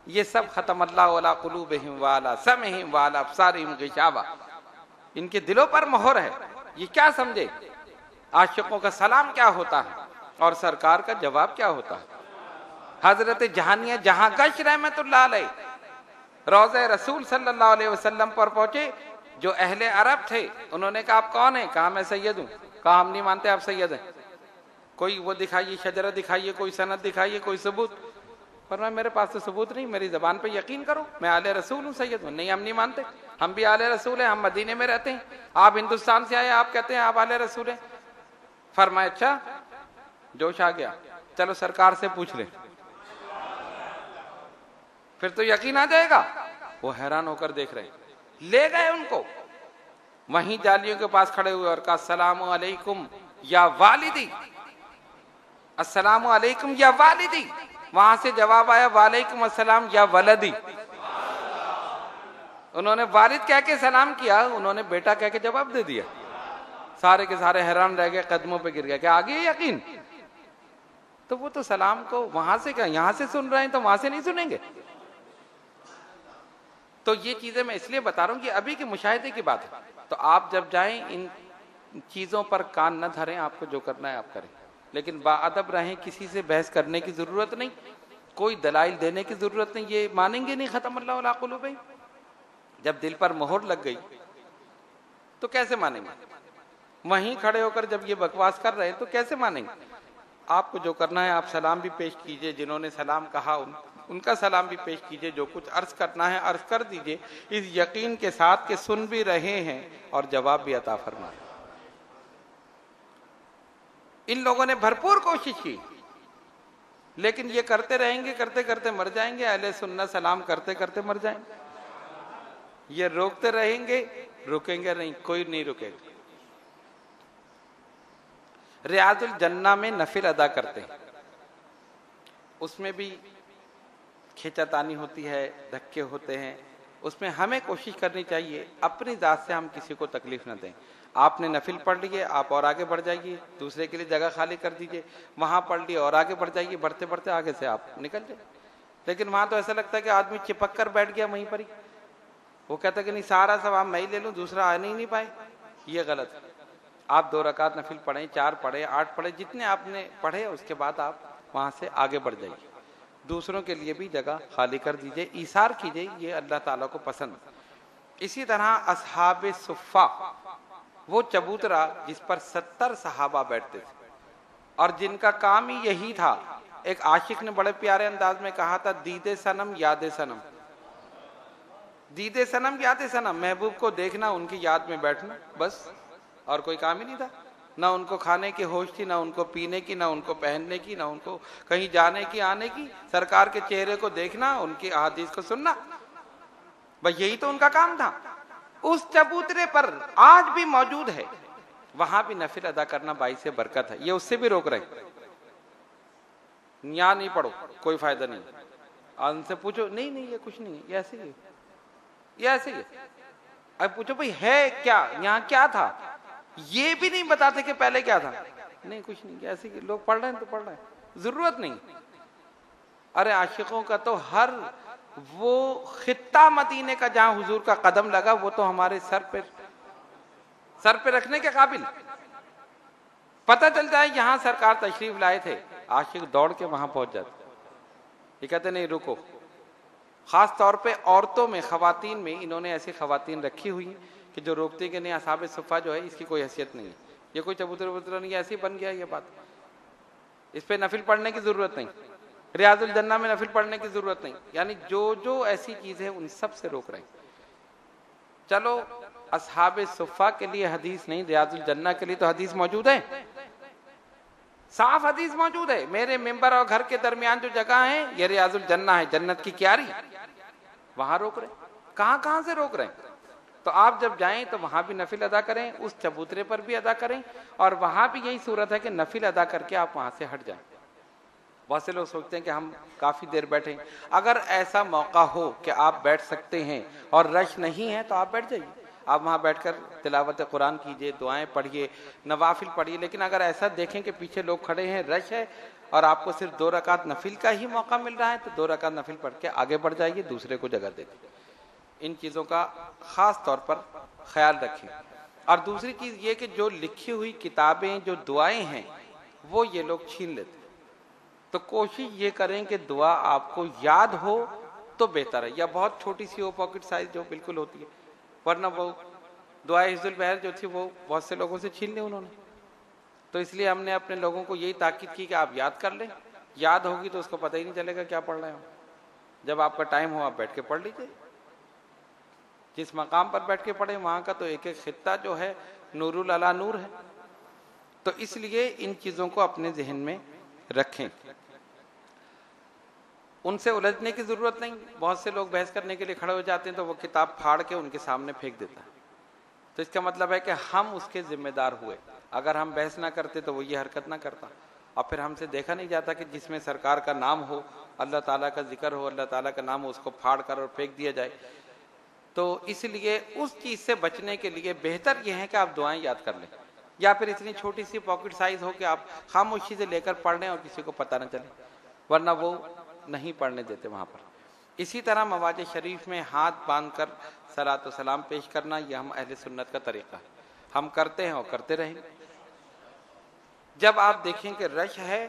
ये सब खत्म अल्लाह अला कुलूबिहिम व अला समइहिम व अला अब्सारिहिम गिशावा, इनके दिलों पर मोहर है। ये क्या समझे आशिकों का सलाम क्या होता है और सरकार का जवाब क्या होता है। हजरत जहानिया जहां गश रहमतुल्लाह अलैह रोज़े रसूल सल्लल्लाहु अलैहि वसल्लम पर पहुंचे, जो अहले अरब थे उन्होंने कहा आप कौन है? कहा मैं सैयद हूं। कहा हम नहीं मानते आप सैयद हैं, कोई वो दिखाइए, शजरा दिखाइए, कोई सनद दिखाइए, कोई सबूत। पर मैं मेरे पास तो सबूत नहीं, मेरी जबान पे यकीन करो, मैं आले रसूल हूँ, सैयद हूँ। नहीं हम नहीं मानते, हम भी आले रसूल हैं, हम मदीने में रहते हैं, आप हिंदुस्तान से आए, आप कहते हैं आप आले रसूल हैं। फरमाया अच्छा जोश आ गया, चलो सरकार से पूछ ले, फिर तो यकीन आ जाएगा। वो हैरान होकर देख रहे, ले गए उनको, वहीं जालियों के पास खड़े हुए और कहा अस्सलामु अलैकुम या वालिदी, अस्सलामु अलैकुम या वालिदी। वहां से जवाब आया वालेकुम अस्सलाम या वलदी। उन्होंने वालिद कह के सलाम किया, उन्होंने बेटा कह के जवाब दे दिया। सारे के सारे हैरान रह गए, कदमों पे गिर गए। क्या आ गया यकीन? तो वो तो सलाम को वहां से क्या यहां से सुन रहे हैं, तो वहां से नहीं सुनेंगे। तो ये चीजें मैं इसलिए बता रहा हूं कि अभी के मुशाहिदे की बात है। तो आप जब जाएं इन चीजों पर कान न धरें, आपको जो करना है आप करें, लेकिन बाअदब रहें, किसी से बहस करने की जरूरत नहीं, कोई दलाइल देने की जरूरत नहीं। ये मानेंगे नहीं खत्म अल्लाह अला कुलूबिहिम। जब दिल पर मोहर लग गई तो कैसे मानेंगे? वहीं खड़े होकर जब ये बकवास कर रहे हैं तो कैसे मानेंगे? आपको जो करना है आप सलाम भी पेश कीजिए, जिन्होंने सलाम कहा उनका सलाम भी पेश कीजिए, जो कुछ अर्ज करना है अर्ज कर दीजिए, इस यकीन के साथ कि सुन भी रहे हैं और जवाब भी अता फरमा। इन लोगों ने भरपूर कोशिश की, लेकिन ये करते रहेंगे, करते करते मर जाएंगे। अहले सुन्नत सलाम करते करते मर जाएंगे। ये रोकते रहेंगे, रुकेंगे नहीं, कोई नहीं रुकेगा। रियाजुल जन्ना में नफिल अदा करते हैं, उसमें भी खींचातानी होती है, धक्के होते हैं। उसमें हमें कोशिश करनी चाहिए अपनी जात से हम किसी को तकलीफ न दें। आपने नफिल पढ़ लिए, आप और आगे बढ़ जाइए, दूसरे के लिए जगह खाली कर दीजिए। वहां पढ़ लिए और आगे बढ़ जाइए, बढ़ते बढ़ते आगे से आप निकल जाए। लेकिन वहां तो ऐसा लगता है कि आदमी चिपक कर बैठ गया वहीं पर ही। वो कहता है कि नहीं सारा सवाब मैं ही ले लूं, दूसरा आ नहीं पाए। ये गलत है। आप 2 रकात नफिल पढ़ें, 4 पढ़े, 8 पढ़े, जितने आपने पढ़े उसके बाद आप वहां से आगे बढ़ जाइए। दूसरों के लिए भी जगह खाली कर दीजिए, ईसार कीजिए, ये अल्लाह ताला को पसंद। इसी तरह असहाब सुफ़ा, वो चबूतरा जिस पर 70 सहाबा बैठते थे और जिनका काम ही यही था। एक आशिक ने बड़े प्यारे अंदाज में कहा था, दीदे सनम यादे सनम, दीदे सनम यादे सनम, महबूब को देखना, उनकी याद में बैठना, बस और कोई काम ही नहीं था। ना उनको खाने की होश थी, ना उनको पीने की, ना उनको पहनने की, ना उनको कहीं जाने की आने की। सरकार के चेहरे को देखना, उनकी अहादीस को सुनना, बस यही तो उनका काम था। उस चबूतरे पर आज भी मौजूद है, वहां भी नफिल अदा करना बाइसे बरकत है। ये उससे भी रोक रहे, यहाँ नहीं पढ़ो, कोई फायदा नहीं। उनसे पूछो, नहीं नहीं ये कुछ नहीं है, ये ऐसे ही, ये ऐसे ही। अब पूछो भाई है क्या, यहाँ क्या था? ये भी नहीं बताते कि पहले क्या था। नहीं कुछ नहीं, ऐसे ही लोग पढ़ रहे हैं तो पढ़ रहे हैं, जरूरत नहीं। अरे आशिकों का तो हर वो खित्ता मदीने का जहां हुजूर का कदम लगा, वो तो हमारे सर पे रखने के काबिल। पता चलता है यहां सरकार तशरीफ लाए थे, आशिक दौड़ के वहां पहुंच जाते। ये कहते नहीं रुको। खास तौर पे औरतों में, खवातीन में, इन्होंने ऐसी खवातीन रखी हुई कि जो रोकती कि नहीं असहाब सुफ़ा जो है इसकी कोई हैसियत नहीं है, ये कोई चबूतरा वबूतरा नहीं, ऐसे ही बन गया ये बात। इस पे नफिल पढ़ने की जरूरत नहीं, रियाजुल जन्ना में नफिल पढ़ने की जरूरत नहीं। यानी जो जो ऐसी चीज है उन सब से रोक रहे हैं। चलो असहाब सुफ़ा के लिए हदीस नहीं, रियाजुल जन्ना के लिए तो हदीस मौजूद है, साफ हदीस मौजूद है। मेरे मिंबर और घर के दरमियान जो जगह है ये रियाजुल जन्ना है, जन्नत की क्यारी, वहां रोक रहे। कहां से रोक रहे हैं? तो आप जब जाएं तो वहां भी नफिल अदा करें, उस चबूतरे पर भी अदा करें, और वहां भी यही सूरत है कि नफिल अदा करके आप वहां से हट जाएं। बहुत से लोग सोचते हैं कि हम काफी देर बैठे। अगर ऐसा मौका हो कि आप बैठ सकते हैं और रश नहीं है तो आप बैठ जाइए, आप वहां बैठकर तिलावत कुरान कीजिए, दुआएं पढ़िए, नवाफिल पढ़िए। लेकिन अगर ऐसा देखें कि पीछे लोग खड़े हैं, रश है और आपको सिर्फ 2 रकात नफिल का ही मौका मिल रहा है, तो 2 रकात नफिल पढ़ के आगे बढ़ जाइए, दूसरे को जगह दे दीजिए। इन चीजों का खास तौर पर ख्याल रखें। और दूसरी चीज ये कि जो लिखी हुई किताबें, जो दुआएं हैं, वो ये लोग छीन लेते। तो कोशिश ये करें कि दुआ आपको याद हो तो बेहतर है, या बहुत छोटी सी हो, पॉकेट साइज जो बिल्कुल होती है, वरना वो दुआ हिज़्बुल बहर जो थी वो बहुत से लोगों से छीन ली उन्होंने। तो इसलिए हमने अपने लोगों को यही ताकीद की कि आप याद कर लें, याद होगी तो उसको पता ही नहीं चलेगा क्या पढ़ रहे हो। जब आपका टाइम हो आप बैठ के पढ़ लीजिए, जिस मकाम पर बैठ के पढ़े वहां का तो एक एक खित्ता जो है नूरुल अला नूर है। तो इसलिए इन चीजों को अपने जहन में रखें, उनसे उलझने की जरूरत नहीं। बहुत से लोग बहस करने के लिए खड़े हो जाते हैं तो वो किताब फाड़ के उनके सामने फेंक देता है, तो इसका मतलब है कि हम उसके जिम्मेदार हुए। अगर हम बहस ना करते तो वो ये हरकत ना करता। और फिर हमसे देखा नहीं जाता कि जिसमें सरकार का नाम हो, अल्लाह ताला का जिक्र हो, अल्लाह ताला का नाम हो, उसको फाड़ कर और फेंक दिया जाए। तो इसलिए उस चीज से बचने के लिए बेहतर यह है कि आप दुआएं याद कर लें, या फिर इतनी छोटी सी पॉकेट साइज हो कि आप खामोशी से लेकर पढ़ लें और किसी को पता न चले, वरना वो नहीं पढ़ने देते वहां पर। इसी तरह मवाज शरीफ में हाथ बांधकर सलात व सलाम पेश करना, यह हम अहले सुन्नत का तरीका है, हम करते हैं और करते रहेंगे। जब आप देखें कि रश है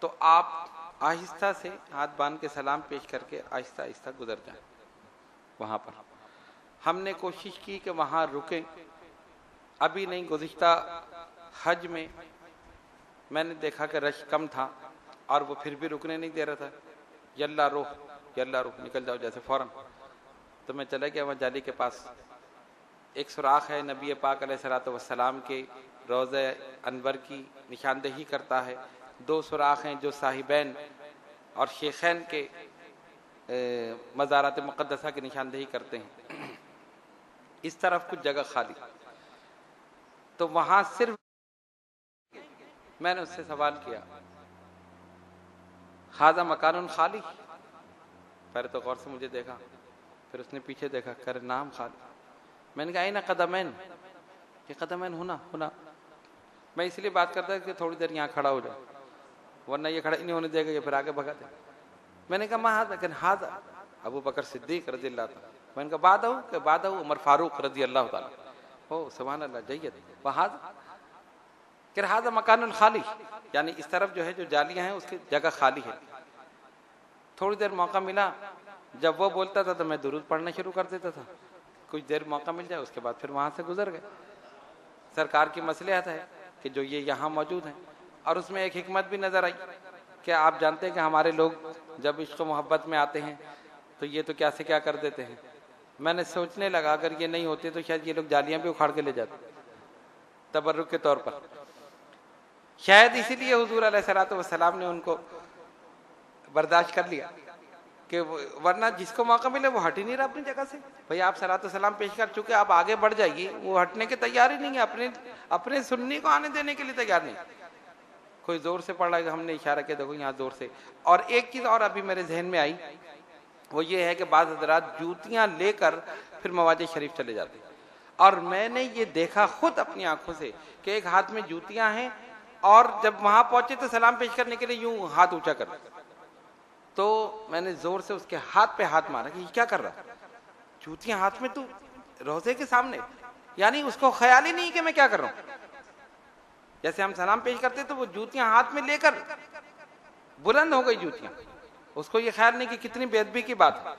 तो आप आहिस्ता से हाथ बांध के सलाम पेश करके आहिस्ता आहिस्ता गुजर जाएं। वहां पर हमने कोशिश की कि वहां रुकें, अभी नहीं, गुज़िश्ता हज में मैंने देखा कि रश कम था और वो फिर भी रुकने नहीं दे रहा था। यल्ला रुख निकल जाओ जैसे फौरन। तो मैं चला गया वहाँ जाली के पास, एक सुराख है नबी पाक अलैहिस्सलातु वस्सलाम के रोज़े अनवर की निशानदेही करता है, 2 सुराख हैं जो साहिबैन और शेखैन के मज़ारात मुक़द्दसा की निशानदेही करते हैं। इस तरफ कुछ जगह खाली, तो वहां सिर्फ मैंने उससे सवाल किया, हाजा मकानुन खाली। पहले तो गौर से मुझे देखा, फिर उसने पीछे देखा, कर नाम खाली। मैंने कहा ना कदमैन, ये कदमैन होना। मैं इसलिए बात करता कि थोड़ी देर यहाँ खड़ा हो जाए, वरना ये खड़ा ही नहीं होने देगा, ये फिर आगे भगा दे। मैंने कहा हाजा अबू बकर सिद्दीक रज़ी अल्लाह ताला। मैंने कहा बाद उमर फारूक रज़ी अल्लाह ताला। ओ सुभान अल्लाह, जय्यद। हाजा मकानुल खाली, यानी इस तरफ जो है जो जालियां हैं उसकी जगह खाली है। थोड़ी देर मौका मिला, जब वो बोलता था तो मैं दुरूद पढ़ना शुरू कर देता था। कुछ देर मौका मिल जाए उसके बाद फिर वहां से गुजर गए। सरकार की मसलिहत है कि जो ये यहाँ मौजूद हैं। और उसमें एक हिकमत भी नजर आई कि आप जानते हैं कि हमारे लोग जब इश्क मोहब्बत में आते हैं तो ये तो क्या से क्या कर देते हैं। मैंने सोचने लगा अगर ये नहीं होते तो शायद ये लोग जालियां भी उखाड़ के ले जाते तबर्रुक के तौर पर। शायद इसीलिए हुजूर अलैहिस्सलातु वस्सलाम ने उनको बर्दाश्त कर लिया कि वरना जिसको मौका मिले वो हट ही नहीं रहा अपनी जगह से। भाई आप सलातो सलाम पेश कर चुके, आप आगे बढ़ जाइए, वो हटने के तैयार ही नहीं है, अपने सुन्नी को आने देने के लिए तैयार नहीं। कोई जोर से पढ़ रहा है, हमने इशारा किया देखो यहाँ जोर से। और एक चीज और अभी मेरे जहन में आई, वो ये है कि बाज़ हज़रात जूतियां लेकर फिर मवाज़े शरीफ चले जाते हैं। और मैंने ये देखा खुद अपनी आंखों से कि एक हाथ में जूतियां हैं और जब वहां पहुंचे तो सलाम पेश करने के लिए यूं हाथ ऊंचा कर, तो मैंने जोर से उसके हाथ पे हाथ मारा कि ये क्या कर रहा, जूतियां हाथ में, तू रोजे के सामने। यानी उसको ख्याल ही नहीं कि मैं क्या कर रहा हूं। जैसे हम सलाम पेश करते तो वो जूतियां हाथ में लेकर बुलंद हो गई जूतियां, उसको ये ख्याल नहीं कि कितनी बेअदबी की बात है।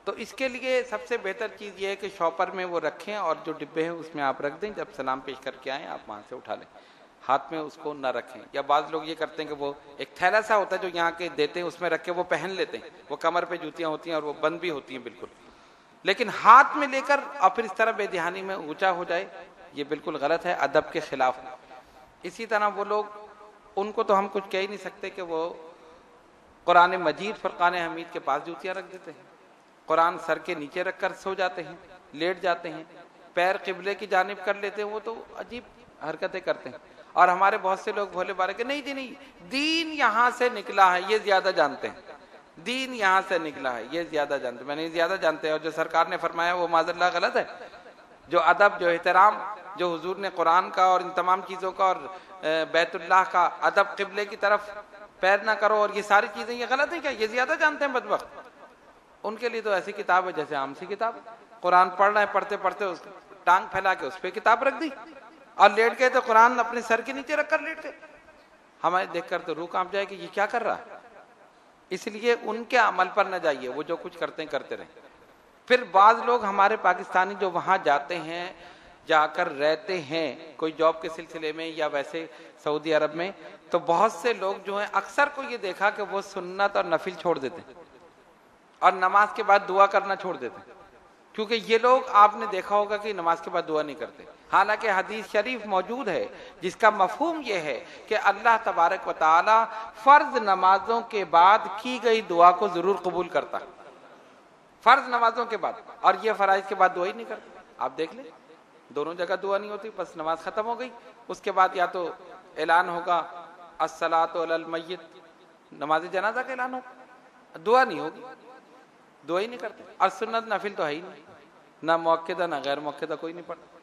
तो इसके लिए सबसे बेहतर चीज ये है कि शॉपर में वो रखें और जो डिब्बे हैं उसमें आप रख दें। जब सलाम पेश करके आए आप वहां से उठा लें, हाथ में उसको न रखें। या बाज लोग ये करते हैं कि वो एक थैला सा होता है जो यहाँ के देते हैं, उसमें रख के वो पहन लेते हैं। वो कमर पे जूतियां होती हैं और वो बंद भी होती हैं बिल्कुल, लेकिन हाथ में लेकर और फिर इस तरह बेध्यानी में ऊंचा हो जाए, ये बिल्कुल गलत है, अदब के खिलाफ है। इसी तरह वो लोग, उनको तो हम कुछ कह ही नहीं सकते कि वो कुरान मजीद फुरकान हमीद के पास जूतियां रख देते हैं, कुरान सर के नीचे रखकर सो जाते हैं, लेट जाते हैं, पैर किबले की जानिब कर लेते हैं। वो तो अजीब हरकतें करते हैं। और हमारे बहुत से लोग भोले बाले के नहीं जी नहीं, दीन यहां से निकला है ये ज्यादा जानते हैं, दीन यहां से निकला है ये ज्यादा जानते हैं। मैंने ज्यादा जानते हैं और जो सरकार ने फरमाया वो माज़अल्लाह गलत है। जो अदब, जो एहतराम, जो हुजूर ने कुरान का और इन तमाम चीजों का और बैतुल्लाह का अदब, किबले की तरफ पैर ना करो और ये सारी चीजें, ये गलत है क्या? ये ज्यादा जानते हैं बदबख्त। उनके लिए तो ऐसी किताब है जैसे आम सी किताब, कुरान पढ़ रहे हैं, पढ़ते पढ़ते उस टांग फैला के उस पर किताब रख दी और लेट गए तो कुरान अपने सर के नीचे रखकर लेट गए। हमारे देखकर तो रूह कांप जाए कि ये क्या कर रहा है। इसलिए उनके अमल पर न जाइए, वो जो कुछ करते हैं करते रहें। फिर बाज लोग हमारे पाकिस्तानी जो वहां जाते हैं, जाकर रहते हैं कोई जॉब के सिलसिले में या वैसे सऊदी अरब में, तो बहुत से लोग जो हैं, अक्सर को ये देखा कि वो सुन्नत और नफिल छोड़ देते हैं और नमाज के बाद दुआ करना छोड़ देते हैं। क्योंकि ये लोग, आपने देखा होगा कि नमाज के बाद दुआ नहीं करते, हालांकि हदीस शरीफ मौजूद है जिसका मफहूम ये है कि अल्लाह तबारक व तआला फर्ज नमाजों के बाद की गई दुआ को जरूर कबूल करता है, फर्ज नमाजों के बाद, और ये फराइज के बाद दुआ ही नहीं करता। आप देख लें, दोनों जगह दुआ नहीं होती, बस नमाज खत्म हो गई, उसके बाद या तो ऐलान होगा अस्सलातु अलल मय्यित, नमाज जनाजा का ऐलान होगा, दुआ नहीं होगी, दुआ ही नहीं करते। और सुन्नत नफिल तो है ही नहीं, ना मौक़िदा ना गैर मौक़िदा कोई नहीं पढ़ता।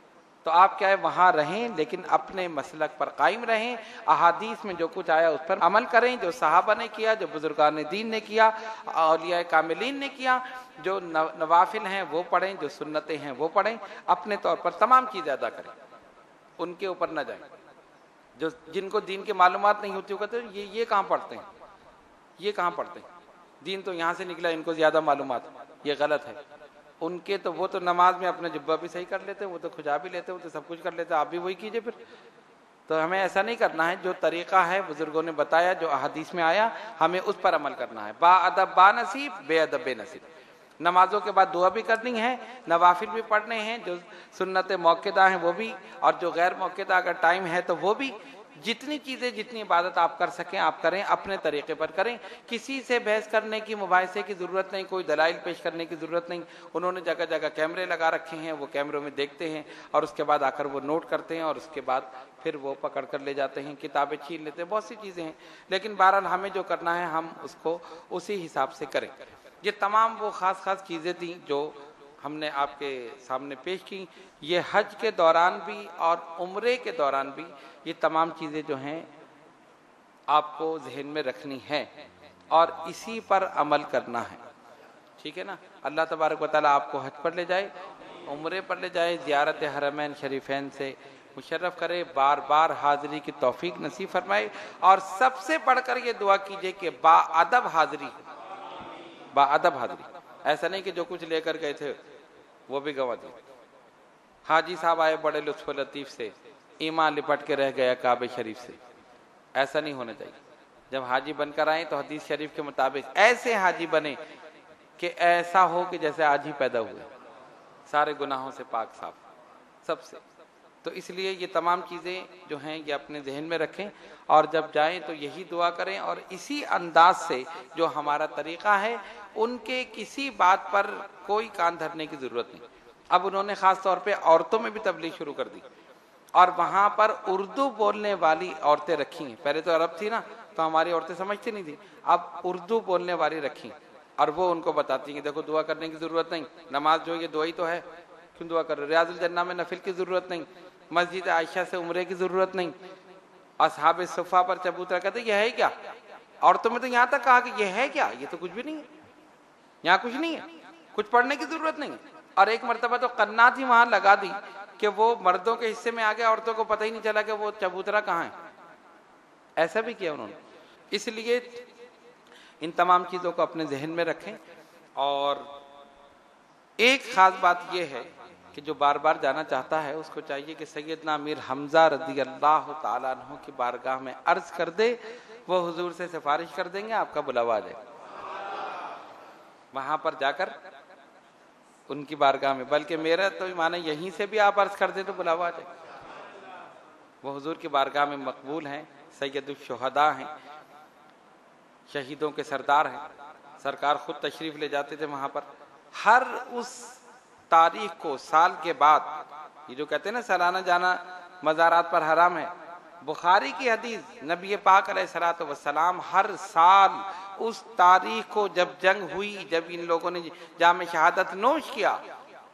तो आप क्या है वहां रहें, लेकिन अपने मसलक पर कायम रहें, अहादीस में जो कुछ आया उस पर अमल करें, जो सहाबा ने किया, जो बुजुर्गान दीन ने किया, औलिया कामिलीन ने किया, जो नवाफिल हैं वो पढ़ें, जो सुन्नतें हैं वो पढ़ें, अपने तौर पर तमाम चीज़ें अदा करें, उनके ऊपर न जाए। जो जिनको दीन की मालूमात नहीं होती होगा तो ये कहाँ पढ़ते हैं, ये कहाँ पढ़ते हैं, दीन तो यहाँ से निकला, इनको ज़्यादा मालूमात, ये गलत है। उनके तो वो तो नमाज में अपना जुब्बा भी सही कर लेते हैं, वो तो खुजा भी लेते हैं, वो तो सब कुछ कर लेते हैं, आप भी वही कीजिए फिर। तो हमें ऐसा नहीं करना है, जो तरीक़ा है बुजुर्गों ने बताया, जो अहादीस में आया, हमें उस पर अमल करना है। बा अदब बा नसीब, बे अदब बे नसीब। नमाजों के बाद दुआ भी करनी है, नवाफिल भी पढ़ने हैं, जो सुन्नत मौक़िदा हैं वो भी, और जो गैर मौक़िदा अगर टाइम है तो वो भी। जितनी चीज़ें, जितनी इबादत आप कर सकें आप करें, अपने तरीके पर करें, किसी से बहस करने की, मुबाहिसे की ज़रूरत नहीं, कोई दलाइल पेश करने की ज़रूरत नहीं। उन्होंने जगह जगह कैमरे लगा रखे हैं, वो कैमरों में देखते हैं और उसके बाद आकर वो नोट करते हैं और उसके बाद फिर वो पकड़ कर ले जाते हैं, किताबें छीन लेते हैं, बहुत सी चीज़ें हैं। लेकिन बहरहाल हमें जो करना है हम उसको उसी हिसाब से करें। ये तमाम वो ख़ास चीज़ें थी जो हमने आपके सामने पेश की। ये हज के दौरान भी और उम्रे के दौरान भी ये तमाम चीज़ें जो हैं आपको जहन में रखनी है और इसी पर अमल करना है, ठीक है ना। अल्लाह तबारक व तआला आपको हज पर ले जाए, उम्रे पर ले जाए, ज़ियारत हरमैन शरीफैन से मुशर्रफ करे, बार बार हाज़िरी की तौफीक नसीब फरमाए। और सबसे बढ़कर ये दुआ कीजिए कि बाअदब हाज़िरी, बाअदब हाज़िरी। ऐसा नहीं कि जो कुछ लेकर गए थे वो भी गंवा दिए। हाजी साहब आए बड़े लुत्फ़ लतीफ़ से, ईमान लिपट के रह गया काबे शरीफ से, ऐसा नहीं होना चाहिए। जब हाजी बनकर आए तो हदीस शरीफ के मुताबिक ऐसे हाजी बने कि ऐसा हो कि जैसे आज ही पैदा हुए, सारे गुनाहों से पाक साफ सबसे। तो इसलिए ये तमाम चीज़ें जो हैं ये अपने जहन में रखें और जब जाएं तो यही दुआ करें और इसी अंदाज से जो हमारा तरीक़ा है उनके किसी बात पर कोई कान धरने की ज़रूरत नहीं। अब उन्होंने ख़ास तौर पे औरतों में भी तबलीग शुरू कर दी और वहाँ पर उर्दू बोलने वाली औरतें रखी हैं। पहले तो अरब थी ना, तो हमारी औरतें समझती नहीं थी, अब उर्दू बोलने वाली रखी और वो उनको बताती हैं कि देखो दुआ करने की ज़रूरत नहीं, नमाज जो ये दुआ ही तो है, क्यों दुआ कर रहे हो, रियाजुल जन्ना में नफिल की ज़रूरत नहीं, मस्जिद आयशा से उम्रे की ज़रूरत नहीं, असहाब सुफ़ा पर चबूतरा कहते यह है क्या। औरतों में तो यहाँ तक कहा कि यह है क्या, ये तो कुछ भी नहीं है, यहाँ कुछ नहीं है, कुछ पढ़ने की ज़रूरत नहीं। और एक मरतबा तो कन्नात ही वहाँ लगा दी कि वो मर्दों के हिस्से में आ गया, औरतों को पता ही नहीं चला कि वो चबूतरा कहाँ है, ऐसा भी किया उन्होंने। इसलिए इन तमाम चीज़ों को अपने जहन में रखें। और एक ख़ास बात यह है कि जो बार बार जाना चाहता है उसको चाहिए कि सैयदना अमीर हमजा रज़ी अल्लाह ताला अन्हु की बारगाह में अर्ज कर दे, वो हुजूर से सिफारिश कर देंगे, आपका बुलावा आ जाएगा वहां पर जाकर उनकी बारगाह में। बल्कि मेरा तो माने यहीं से भी आप अर्ज कर दे तो बुलावा आ जाएगा। वो हुजूर की बारगाह में मकबूल हैं, सैयदुल शुहदा हैं, शहीदों के सरदार हैं। सरकार खुद तशरीफ ले जाते थे वहां पर। हर उस तारीख को साल के बाद, ये जो कहते हैं ना सालाना जाना मज़ारात पर हराम है, बुखारी की हदीस, नबी पाक अलैहिस्सलातु वस्सलाम हर साल उस तारीख को जब जंग हुई, जब इन लोगों ने जामे शहादत नोश किया,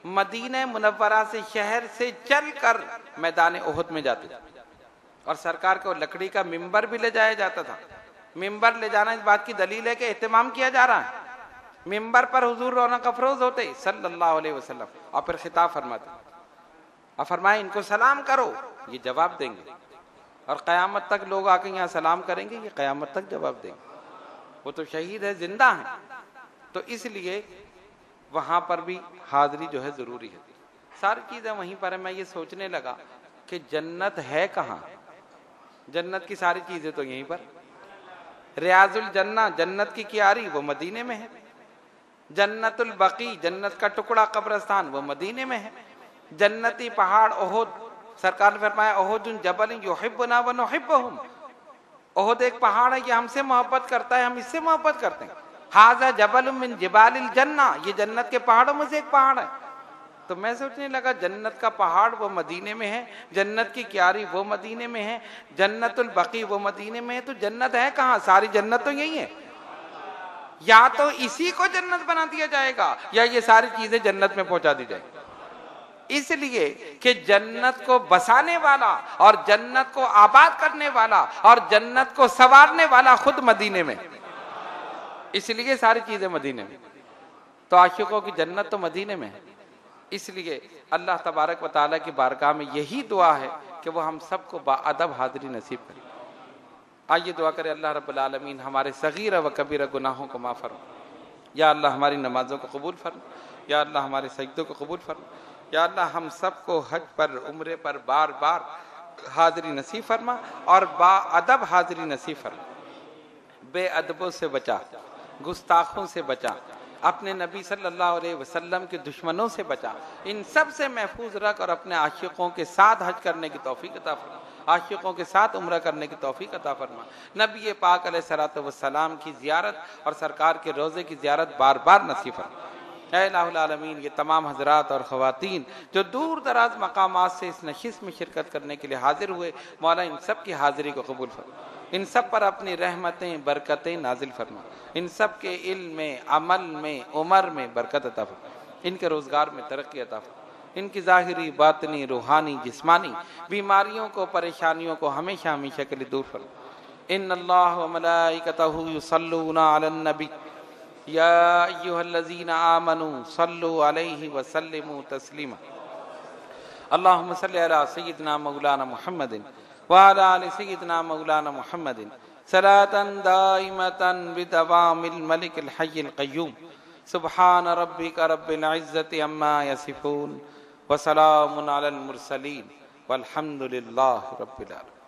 मदीना मुनव्वरा से शहर से चलकर मैदान उहद में जाते थे और सरकार को लकड़ी का मिंबर भी ले जाया जाता था। मिंबर ले जाना इस बात की दलील है कि एहतमाम किया जा रहा है। मिंबर पर हुजूर रौनक अफरोज होते सल्लल्लाहु अलैहि वसल्लम और फिर खिताब फरमाते और फरमाए इनको सलाम करो, ये जवाब देंगे और क़यामत तक लोग आके यहाँ सलाम करेंगे, ये क़यामत तक जवाब देंगे। वो तो शहीद है, जिंदा है। तो इसलिए वहाँ पर भी हाजिरी जो है ज़रूरी है। सारी चीज़ें वहीं पर है। मैं ये सोचने लगा कि जन्नत है कहाँ, जन्नत की सारी चीज़ें तो यहीं पर। रियाजुल जन्ना, जन्नत की क्यारी, वो मदीने में है। जन्नतुल बकी, जन्नत का टुकड़ा कब्रिस्तान, वो मदीने में है। जन्नती पहाड़ ओहद, सरकार ने फरमाया ओहदुन जबल युहिब्बुना व नुहिब्बुहुम, ओहद एक पहाड़ है, ये हमसे मोहब्बत करता है, हम इससे मोहब्बत करते हैं। हाजा जबल मिन जिबालिल जन्ना, ये जन्नत के पहाड़ों में से एक पहाड़ है। तो मैं सोचने लगा जन्नत का पहाड़ वो मदीने में है, जन्नत की क्यारी वो मदीने में है, जन्नतुल बकी वो मदीने में है, तो जन्नत है कहाँ? सारी जन्नत तो यही है। या तो इसी को जन्नत बना दिया जाएगा या ये सारी चीजें जन्नत में पहुंचा दी जाएगी। इसलिए कि जन्नत को बसाने वाला और जन्नत को आबाद करने वाला और जन्नत को संवारने वाला खुद मदीने में, इसलिए सारी चीजें मदीने में। तो आशिकों की जन्नत तो मदीने में है। इसलिए अल्लाह तबारक व तआला की बारगाह में यही दुआ है कि वो हम सबको बाअदब हाज़िरी नसीब करे। आइए दुआ करें, अल्लाह रब्बुल आलमीन हमारे सगीरा व कबीरा गुनाहों को माफ़ फरमा। या अल्लाह हमारी नमाजों को कबूल फरमा, या अल्लाह हमारे सजदों को कबूल फरमा, या अल्लाह हम सबको हज पर उम्रे पर बार बार हाज़िरी नसीब फरमा और बाअदब हाज़िरी नसीब फरमा। बेअदबों से बचा, गुस्ताखों से बचा, अपने नबी सल्लल्लाहु अलैहि वसल्लम के दुश्मनों से बचा, इन सब से महफूज रख और अपने आशिकों के साथ हज करने की तौफीक अता फरमा, आशिकों के साथ उम्रा करने की तौफीक अता फरमा। नबी पाक अलैहिस्सलातु वस्सलाम की ज़ियारत और सरकार के रोज़े की ज़ियारत बार बार नसीब फरमा। ऐ इलाहुल आलमीन, ये तमाम हजरात और ख़वातीन जो दूर दराज मकामात से इस नशिस्त में शिरकत करने के लिए हाजिर हुए, मौला इन सब की हाजिरी को कबूल फरमा, इन सब पर अपनी रहमतें बरकतें नाजिल फरमा, इन सब के इल्म में, अमल में, उमर में बरकत अता फरमा, इनके रोज़गार में तरक्की अता फरमा, इनकी ज़ाहिरी बातनी रूहानी जिस्मानी बीमारियों को परेशानियों को हमेशा हमेशा के लिए दूर फरमा। इन्नल्लाह व मलाइकतहु युसल्लूना अलन नबी या अय्युहल्लज़ीना आमनू सल्लु अलैहि व सल्लिमू तस्लीमा। अल्लाहुम्मा सल्लि अला सय्यिदिना मौलाना मुहम्मदिन व अला आलि सय्यिदिना मौलाना मुहम्मदिन सलातन दाइमतन बिदवामिल मलिकिल हय्यिल क़य्यूम। सुब्हान रब्बिका रब्बिल इज़्ज़ति अम्मा यसिफून व सलामुन अलल मुरसलीन वल्हम्दुलिल्लाहि रब्बिल आलमीन।